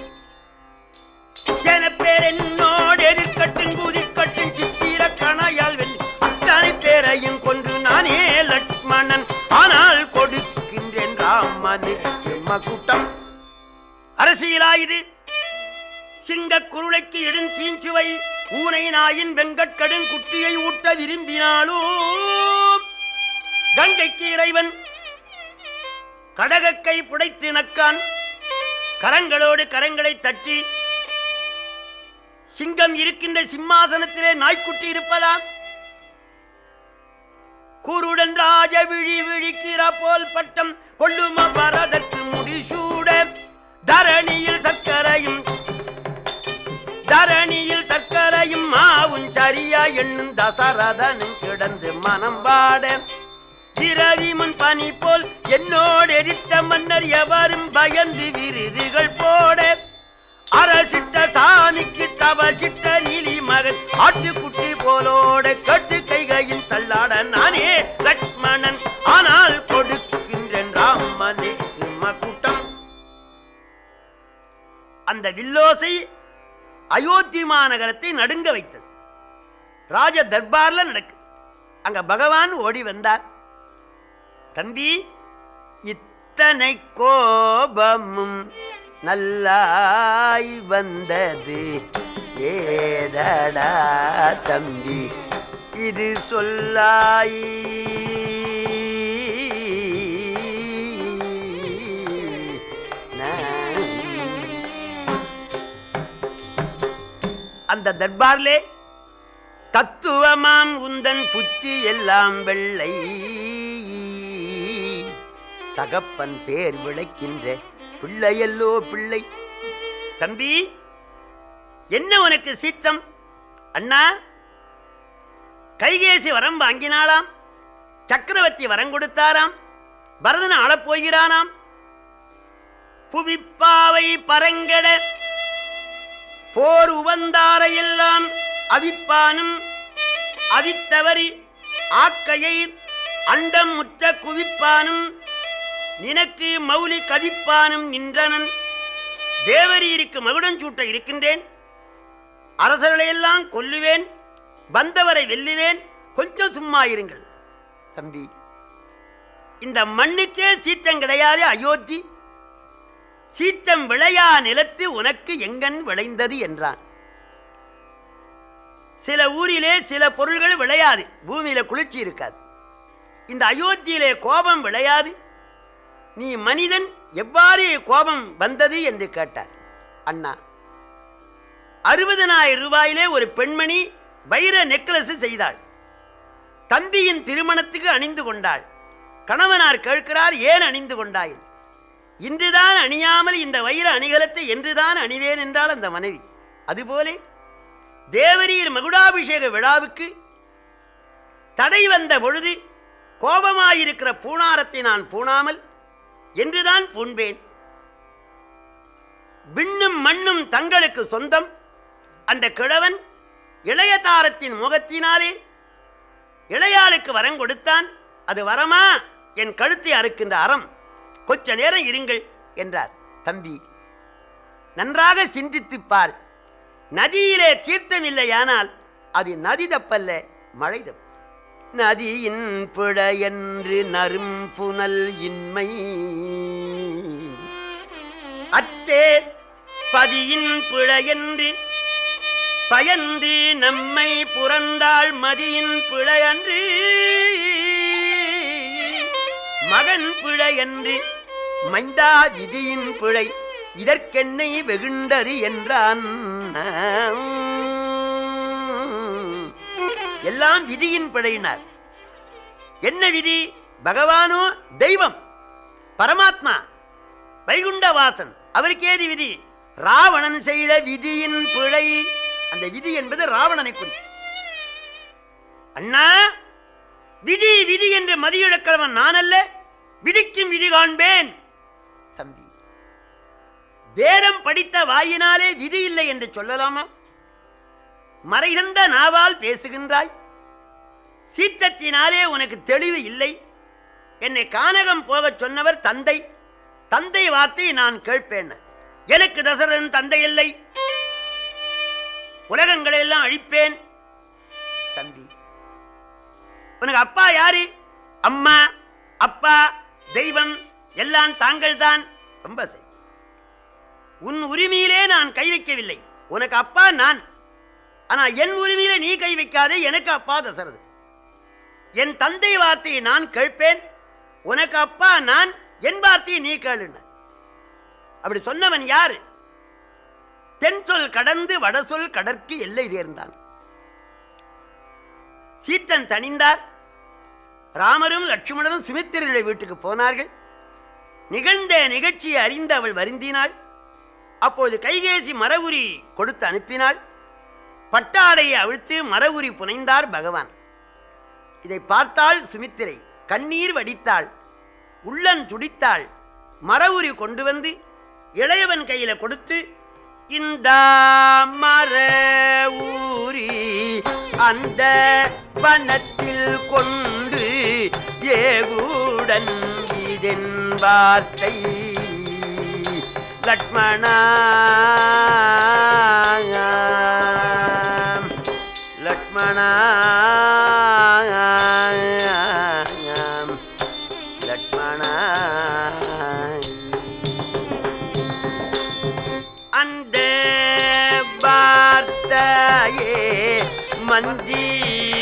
பேர் என்னோடு எதிர்கட்டும் குதிக்கட்டும் சித்திர கணையால் வென்று அத்தனை பேரையும் கொன்று நானே லட்சுமணன் ஆனால் கொடுக்கின்றேன் ராமனுக்கு மகுட்டம். அரசியலாயுது சிங்க குருளைக்கு இடும் தீஞ்சுவை ஊனை நாயின் வெங்கட்கடும் குட்டியை ஊட்ட விரும்பினாலும் கங்கைக்கு இறைவன் கடகக்கை புடைத்து நக்கான். கரங்களோடு கரங்களை தட்டி சிங்கம் இருக்கின்ற சிம்மாசனத்திலே நாய்க்குட்டி இருப்பதாம். கூருடன் ராஜ விழி விழிக்கிற போல் பட்டம் கொள்ளும பரதற்கு முடிசூட தரணியில் சர்க்கரையும் மாவும் சரியா எண்ணும் தசரதனும் கிடந்து மனம் பாட திரவி முன் பனி போல் என்னோடு எரித்த மன்னர் எவரும் பயந்து விருதுகள் போட அரசிட்ட சாமிக்கு தவசிட்ட நீலி மகன் ஆட்டுக்குட்டி போலோட கட்டு கைகையின் தள்ளாட நானே லட்சுமணன் ஆனால் கொடுக்கின்றேன் ராமனுக்கு மகுட்டம். அந்த வில்லோசை அயோத்தி மாநகரத்தை நடுங்க வைத்தது. ராஜ தர்பார்ல நடக்கு. அங்க பகவான் ஓடி வந்தார். தம்பி, இத்தனை கோபமும் நல்லாய் வந்தது ஏதடா தம்பி, இது சொல்லாய். அந்த தர்பார்லே தத்துவமாம் உந்தன் புத்தி எல்லாம் வெள்ளை, தகப்பன் பேர் விளைக்கின்ற பிள்ளையல்லோ பிள்ளை. தம்பி, என்ன உனக்கு சீற்றம்? அண்ணா, கைகேசி வரம் வாங்கினாளாம், சக்கரவர்த்தி வரம் கொடுத்தாராம், பரதன் ஆளப்போகிறானாம். புவிப்பாவை பரங்கட போர் உவந்தாரையெல்லாம் அவிப்பானும் அவித்தவரி ஆக்கையை அண்டம் முற்ற குவிப்பானும் நினக்கு மௌலி கதிப்பானும் நின்றனன். தேவரீருக்கு மகுடம் சூட்ட இருக்கின்றேன், அரசர்களையெல்லாம் கொல்லுவேன், வந்தவரை வெல்லுவேன், கொஞ்சம் சும்மா இருங்கள். தம்பி, இந்த மண்ணுக்கே சீற்றம் கிடையாது அயோத்தி, சீற்றம் விளையா நிலத்து உனக்கு எங்கன் விளைந்தது என்றான். சில ஊரிலே சில பொருள்கள் விளையாது, பூமியில குளிர்ச்சி இருக்காது. இந்த அயோத்தியிலே கோபம் விளையாது. நீ மனிதன், எவ்வாறு கோபம் வந்தது என்று கேட்டார். அண்ணா, 60,000 ரூபாயிலே ஒரு பெண்மணி வைர நெக்லஸ் செய்தாள். தம்பியின் திருமணத்துக்கு அணிந்து கொண்டாள். கணவனார் கேட்கிறார், ஏன் அணிந்து கொண்டாய்? இன்றுதான் அணியாமல் இந்த வைர அணிகலத்தை என்றுதான் அணிவேன் என்றால் அந்த மனைவி. அதுபோலே தேவரீர் மகுடாபிஷேக விழாவுக்கு தடை வந்த பொழுது கோபமாயிருக்கிற பூணாரத்தை நான் பூணாமல் என்றுதான் பூண்பேன். விண்ணும் மண்ணும் தங்களுக்கு சொந்தம். அந்த கிழவன் இளைய தாரத்தின் முகத்தினாலே இளையாளுக்கு வரம் கொடுத்தான். அது வரமா? என் கழுத்தை அறுக்கின்ற அறம். கொஞ்ச நேரம் இருங்கள் என்றார். தம்பி, நன்றாக சிந்தித்துப் பார். நதியிலே தீர்த்தம் இல்லையானால் அது நதி தப்பல்ல, மழை தப்பு. நதியின் பிழை என்று நரும் புனல் இன்மை அத்தே பதியின் பிழை என்று பயந்து நம்மை புறந்தாள் மதியின் பிழை அன்று மகன் பிழை என்று மைந்தா விதியின் பிழை இதற்கென்னை வெகுண்டது என்றான். எல்லாம் விதியின் பிழையினார். என்ன விதி? பகவானோ தெய்வம், பரமாத்மா, வைகுண்டவாசன், அவருக்கு ஏது விதி? ராவணன் செய்த விதியின் பிழை. அந்த விதி என்பது ராவணனை குறிக்கும். அண்ணா, விதி விதி என்று மதியிழக்கிறவன் நான் அல்ல, விதிக்கும் விதி காண்பேன். தம்பி, வேதம் படித்த வாயினாலே விதி இல்லை என்று சொல்லலாமா? மறைந்த நாவால் பேசுகின்றாய். சீற்றத்தினாலே உனக்கு தெளிவு இல்லை. என்னை கானகம் போகச் சொன்னவர் தந்தை. தந்தை வார்த்தை நான் கேட்பேன். எனக்கு தசரதன் தந்தை இல்லை. உலகங்களை எல்லாம் அழிப்பேன். தம்பி, உனக்கு அப்பா யாரு? அம்மா, அப்பா, தெய்வம் எல்லாம் தாங்கள் தான். ரொம்ப சரி. உன் உரிமையிலே நான் கை வைக்கவில்லை. உனக்கு அப்பா நான். ஆனா என் உரிமையிலே நீ கை வைக்காதே. எனக்கு அப்பா தசரது. என் தந்தை வார்த்தையை நான் கேட்பேன். உனக்கு அப்பா நான், என் வார்த்தையை நீ கேளுன. அப்படி சொன்னவன் யாரு? தென் சொல் கடந்து வட சொல் கடற்கு எல்லை தேர்ந்தான். சீத்தன் தணிந்தார். ராமரும் லட்சுமணனும் சுமித்திரனுடைய வீட்டுக்கு போனார்கள். நிகழ்ந்த நிகழ்ச்சியை அறிந்து அவள் வருந்தினாள். அப்போது கைகேசி மரவுரி கொடுத்து அனுப்பினாள். பட்டாடையை அவிழ்த்து மரவுரி புனைந்தார் பகவான். இதை பார்த்தாள் சுமித்திரை. கண்ணீர் வடித்தாள், உள்ளன் சுடித்தாள். மரவுரி கொண்டு வந்து இளையவன் கையில கொடுத்து, இந்த மர ஊரி அந்த வனத்தில் கொண்டு ஏகுடன் இதன் வார்த்தை லட்சுமணா லட்சுமணா லட்சுமணா அந்த வார்த்தையே மந்திரமாய்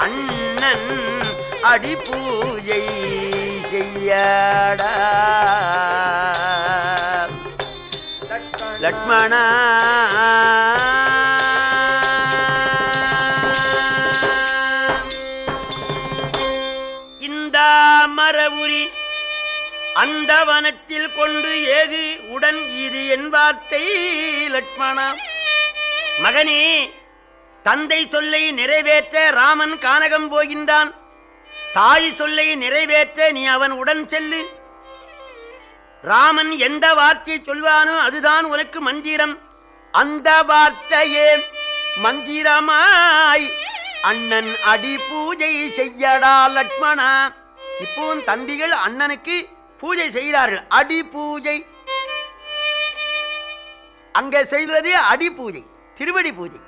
அண்ணன் அடி பூஜை செய்யடா லட்சுமணா. இந்த மரவுரி அந்த வனத்தில் கொண்டு ஏகு உடன் இது என் வார்த்தை லட்சுமணா. மகனே, தந்தை சொல்லை நிறைவேற்ற ராமன் கானகம் போகின்றான். தாய் சொல்லை நிறைவேற்ற நீ அவன் உடன் செல்லு. ராமன் எந்த வார்த்தையை சொல்வானோ அதுதான் உனக்கு மந்திரம். அந்த வார்த்தையே மந்திரமாய் அண்ணன் அடி பூஜை செய்யடா லட்சுமணா. இப்பவும் தம்பிகள் அண்ணனுக்கு பூஜை செய்கிறார்கள். அடி பூஜை அங்க செய்வது அடி பூஜை, திருவடி பூஜை.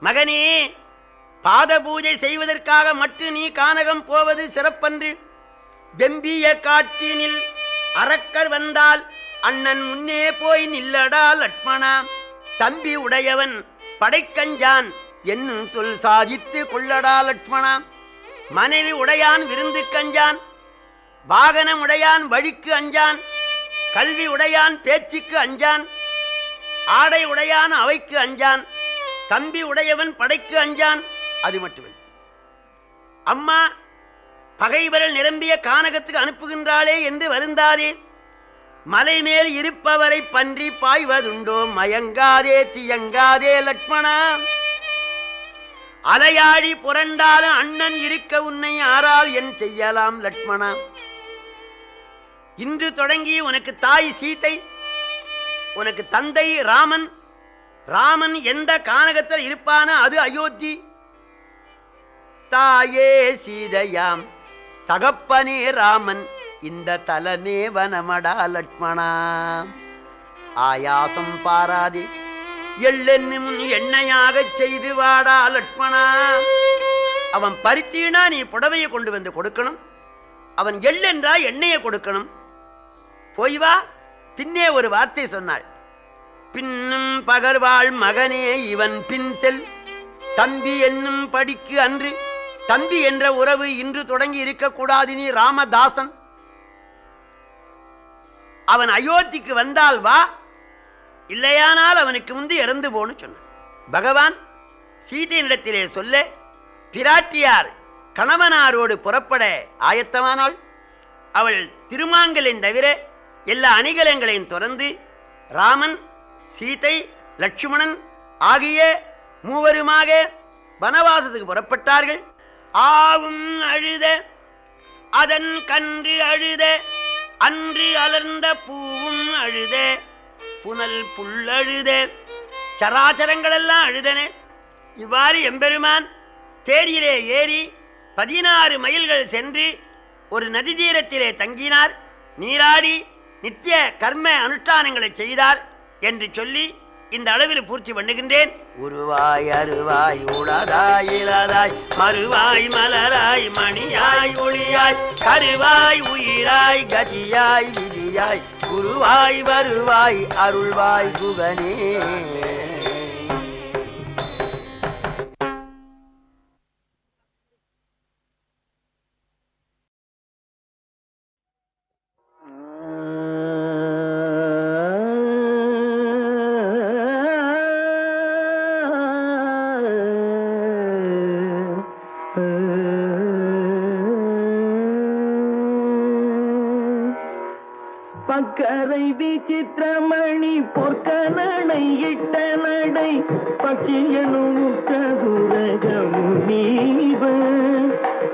மகனே, பாத பூஜை செய்வதற்காக மட்டும் நீ கானகம் போவது சிறப்பன்று. வெம்பிய காட்டினில் அரக்கர் வந்தால் அண்ணன் முன்னே போய் நில்லடா லட்சுமணா. தம்பி உடையவன் படைக்கஞ்சான் என்னும் சொல் சாதித்து கொள்ளடா லட்சுமணா. மனைவி உடையான் விருந்து கஞ்சான், வாகனம் உடையான் வழிக்கு அஞ்சான், கல்வி உடையான் பேச்சுக்கு அஞ்சான், ஆடை உடையான் அவைக்கு அஞ்சான், தம்பி உடையவன் படைக்கு அஞ்சான். அது மட்டுமே. அம்மா பகைவரல் நிரம்பிய கானகத்துக்கு அனுப்புகின்றாளே என்று வருந்தாதே. மலை மேல் இருப்பவரை பன்றி பாய்வதுண்டோ, மயங்காதே தியங்காதே லட்சுமணா. அலையாடி புரண்டாலும் அண்ணன் இருக்க உன்னை ஆறால் என் செய்யலாம் லட்சுமணா. இன்று தொடங்கி உனக்கு தாய் சீத்தை, உனக்கு தந்தை ராமன். ராமன் எந்த கானகத்தில் இருப்பானோ அது அயோத்தி. தாயே சீதையாம் தகப்பனே ராமன், இந்த தலமே வனமடா லட்சுமணா. ஆயாசம் பாராதே எள்ளென்னும் எண்ணெயாக செய்து வாடா லட்சுமணா. அவன் பருத்தினா நீ புடவையை கொண்டு வந்து கொடுக்கணும், அவன் எள்ளென்றா எண்ணெயை கொடுக்கணும். போய் வா. பின்னே ஒரு வார்த்தை சொன்னாள். பின்னும் பகர்வாள் மகனே இவன் பின் செல், தம்பி என்னும் படிக்கு அன்று. தம்பி என்ற உறவு இன்று தொடங்கி இருக்கக்கூடாது, நீ ராமதாசன். அவன் அயோத்திக்கு வந்தால் வா, இல்லையானால் அவனுக்கு முந்தி இறந்து போன்னு சொன்னான். பகவான் சீதையினிடத்திலே சொல்ல பிராட்டியார் கணவனாரோடு புறப்பட ஆயத்தமானாள். அவள் திருமாங்கலின் தவிர எல்லா அணிகலங்களையும் துறந்து ராமன், சீதை, லட்சுமணன் ஆகிய மூவருமாக வனவாசத்துக்கு புறப்பட்டார்கள். ஆவும் அழுத அதன் கன்று அழுத, அன்று அலர்ந்த பூவும் அழுத, புனல் புல்லழுத, சராச்சரங்கள் எல்லாம் அழுதன. இவ்வாறு எம்பெருமான் தேரிலே ஏறி 16 மைல்கள் சென்று ஒரு நதி தீரத்திலே தங்கினார். நீராடி நித்திய கர்ம அனுஷ்டானங்களை செய்தார் என்று சொல்லி இந்த அளவில் பூர்த்தி பண்ணுகின்றேன். உருவாய் அருவாய் உளதாய் இளதாய் மறுவாய் மலராய் மணியாய் ஒளியாய் கருவாய் உயிராய் கதியாய் விதியாய் குருவாய் வருவாய் அருள்வாய் குகனே. பக்கரை விசித்திரமணி பொற்கனடை இட்ட நடை பட்சியனும் கதுரகமுனீவ.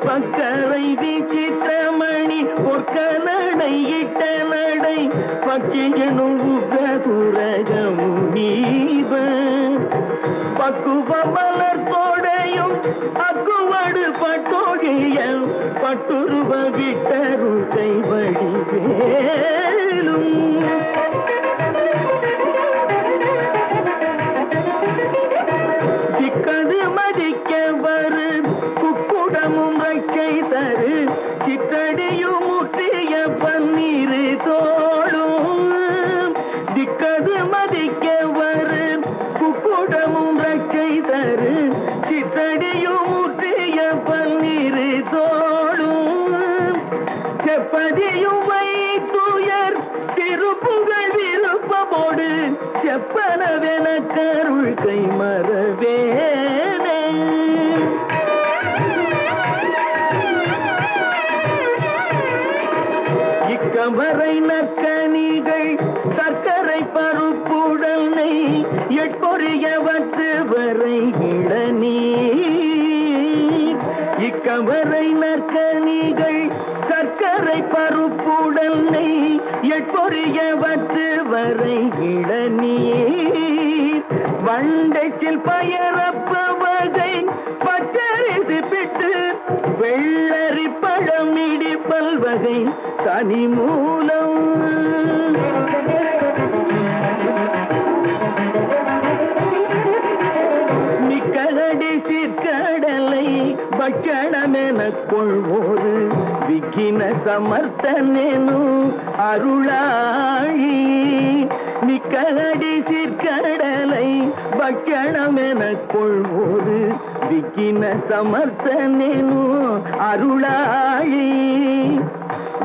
பக்கரை விசித்திரமணி பொற்கனடை இட்ட நடை பட்சியனும் கதுரகமுனீவ. பக்குவ மலர் தோடையும் அக்குவடு பட்டோழிய பட்டுருவ விட்டரு கைவடிவேலும். சிக்கது மதிக்க வரு குக்குடமும் ரக்கை தரு சித்தடியும் முற்றிய பன்னீரு தோளும். திக்கது மதிக்க வரு குக்குடமும் ரக்கை தரு சித்தடியும் முற்றிய பன்னீரு தோளும். செப்பதியும் வைத்துயர் திருப்புகழ் விருப்பமோடு செப்பனவென கருள் கை மறவேனே. இக்கமரை நக்கனிகள் சர்க்கரை பருப்புடனை எட்பொறியவற்று வரை இளநீர். இக்கமரை நற்கனிகள் சர்க்கரை பருப்புடனை எட்பொறியவற்று வரை இளநீர். வண்டைச்சில் பயரப்பு வகை பச்சரிசி பிட்டு வெள்ளரி பழமிடி பல்வகை தனி மூலம். மிக்கடி சிற்கடலை பட்சணமென கொள்வோரு விக்கின சமர்த்தனேனு அருளாழி. மிக்கடி சிற்கடலை பட்சணமென கொள்வோரு விக்கின சமர்த்தனேனு அருளாழி.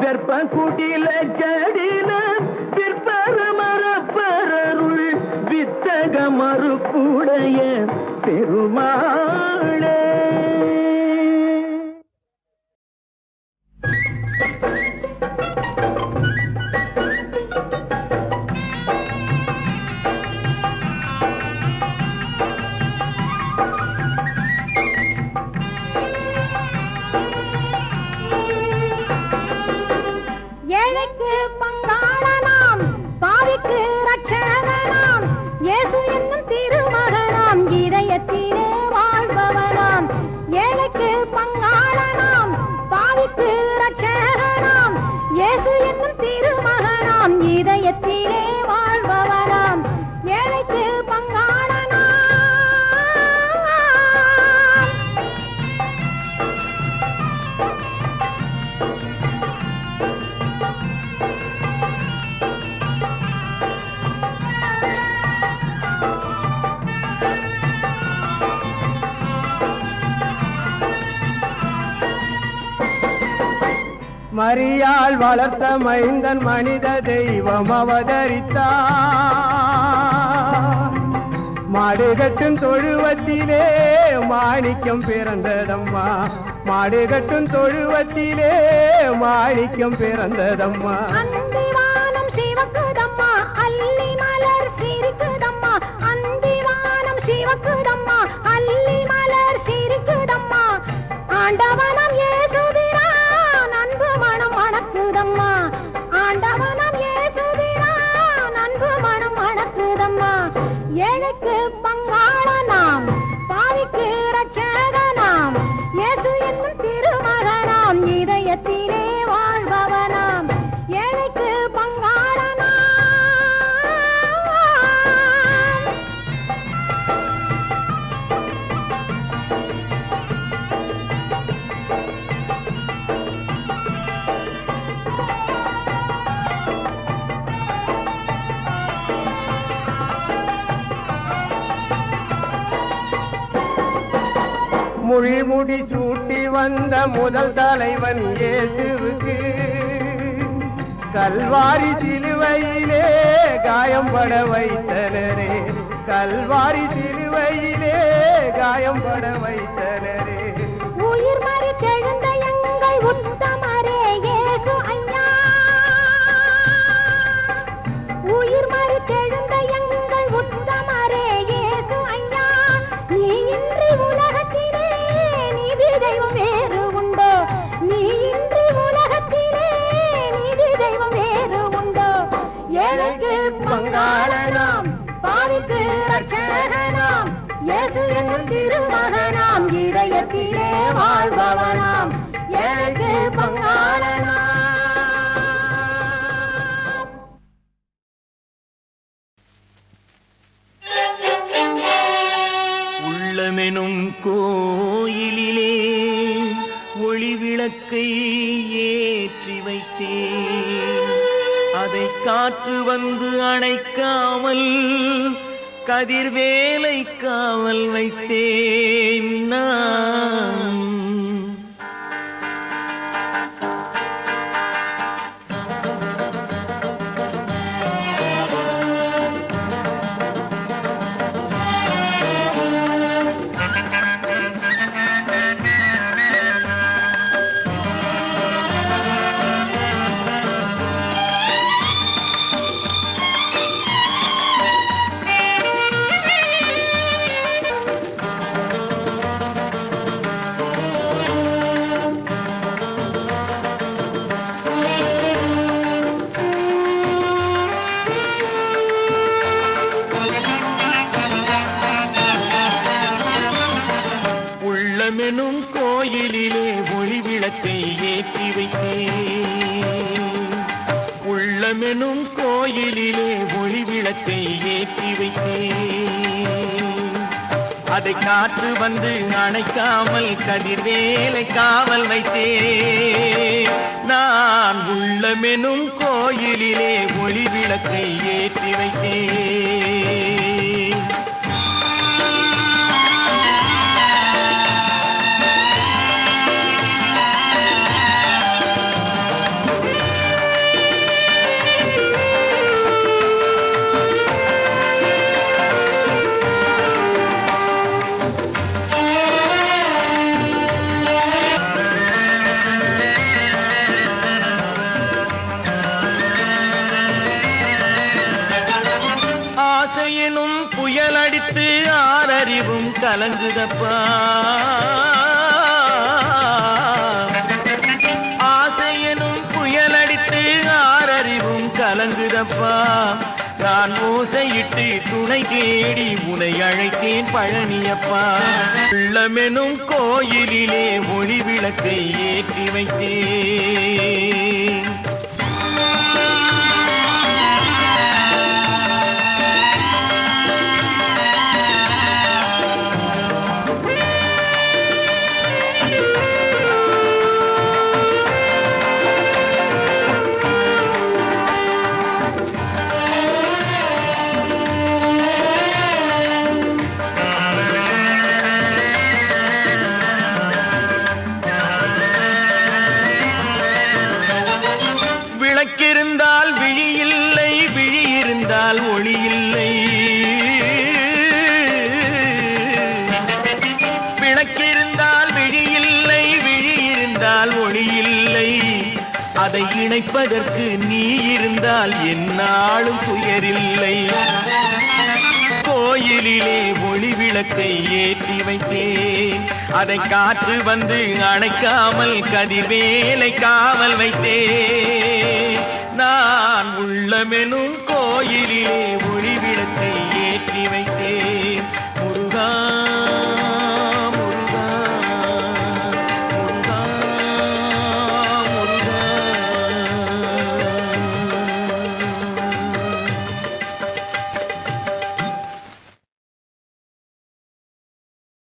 வெற்ப குடில ஜடில பிற்பர மரப்பரருள் வித்தக மறுப்புடைய பெருமாளே. ஏழைக்கு பங்காளனாம் பாவிக்கு ரட்சகனாம் மரியாள் வளர்த்த மைந்தன் மனித தெய்வம் அவதரித்தார். மாடுகட்டும் தொழுவத்திலே மாணிக்கம் பிறந்ததம்மா, மாடுகட்டும் தொழுவத்திலே மாணிக்கம் பிறந்ததம்மா. அந்திவானம் சிவக்குதம்மா, அல்லி மலர் சிரிக்குதம்மா, அந்திவானம் சிவக்குதம்மா, அல்லி மலர் சிரிக்குதம்மா. ஆண்டவனம் ஏசுகிறான் அன்பு மனம் மணக்குதம்மா, ஆண்டவனம் ஏசுகிறான் அன்பு மனம் மணக்குதம்மா. ஏழைக்கு பங்காளனாம், பாவிக்கு ரட்சகனாம், இயேசு என்னும் திருமகனாம், இதயத்திலே வாழ்பவனாம். ஏழைக்கு பங்காளனாம். முள்முடி சூட்டி வந்த முதல் தலைவன் இயேசுவுக்கு கல்வாரி சிலுவையிலே காயம்பட வைத்தனரே, கல்வாரி சிலுவையிலே காயம்பட வைத்தனரே. உயிர் மறித்தெழுந்த எங்கள் உத்தமரே இயேசு ஐயா, உயிர் மறித்தெழுந்த எங்கள் உத்தமரே இயேசு ஐயா. நீ இன்றி உலகத்திலே நீதி தெய்வம் வேறு உண்டோ, நீ இன்றி உலகத்திலே நீதி தெய்வம் வேறு உண்டோ. ஏழைக்கு பங்காளனாம், பாவிக்கு ரட்சகனாம், இயேசு என்னும் திருமகனாம், இதயத்திலே வாழ்பவனாம். ஏழைக்கு பங்காளனாம். உள்ளமெனும் கோயிலிலே ஒளி விளக்கை ஏற்றி வைத்தேன், அதை காற்று வந்து அணைக்காமல் கதிர்வேலை காவல் வைத்தேன் நான். உள்ளமெனும் கோயிலிலே ஒளி விளக்கை ஏற்றி வைத்தேன், உள்ளமெனும் கோயிலிலே ஒளி விளக்கை ஏற்றி வைத்தேன், அதை காற்று வந்து அணைக்காமல் கதிர்வேலை காவல் வைத்தேன் நான். உள்ளமெனும் கோயிலிலே ஒளி விளக்கை ஏற்றி வைத்தேன். ஆசையெனும் புயல் அடித்து ஆறறிவும் கலங்குதப்பா, ஆசையெனும் புயல் அடித்து ஆறறிவும் கலங்குதப்பா. நான் ஓசையிட்டு துணை தேடி உனை அழைத்தேன் பழனியப்பா. உள்ளமெனும் கோயிலிலே ஒளி விளக்கை ஏற்றி வைத்தேன். விழி இல்லை, விழி இருந்தால் ஒளி இல்லை. விளக்கிருந்தால் விழி இல்லை, விழி இருந்தால் ஒளி இல்லை. அதை இணைப்பதற்கு நீ இருந்தால் எந்நாளும் துயரில்லை. கோயிலிலே ஒளி விளக்கை ஏற்றி வைத்தேன், அதை காற்று வந்து அணைக்காமல் கதிர்வேலை காவல் வைத்தேன். நான் உள்ளமெனும் கோயிலிலே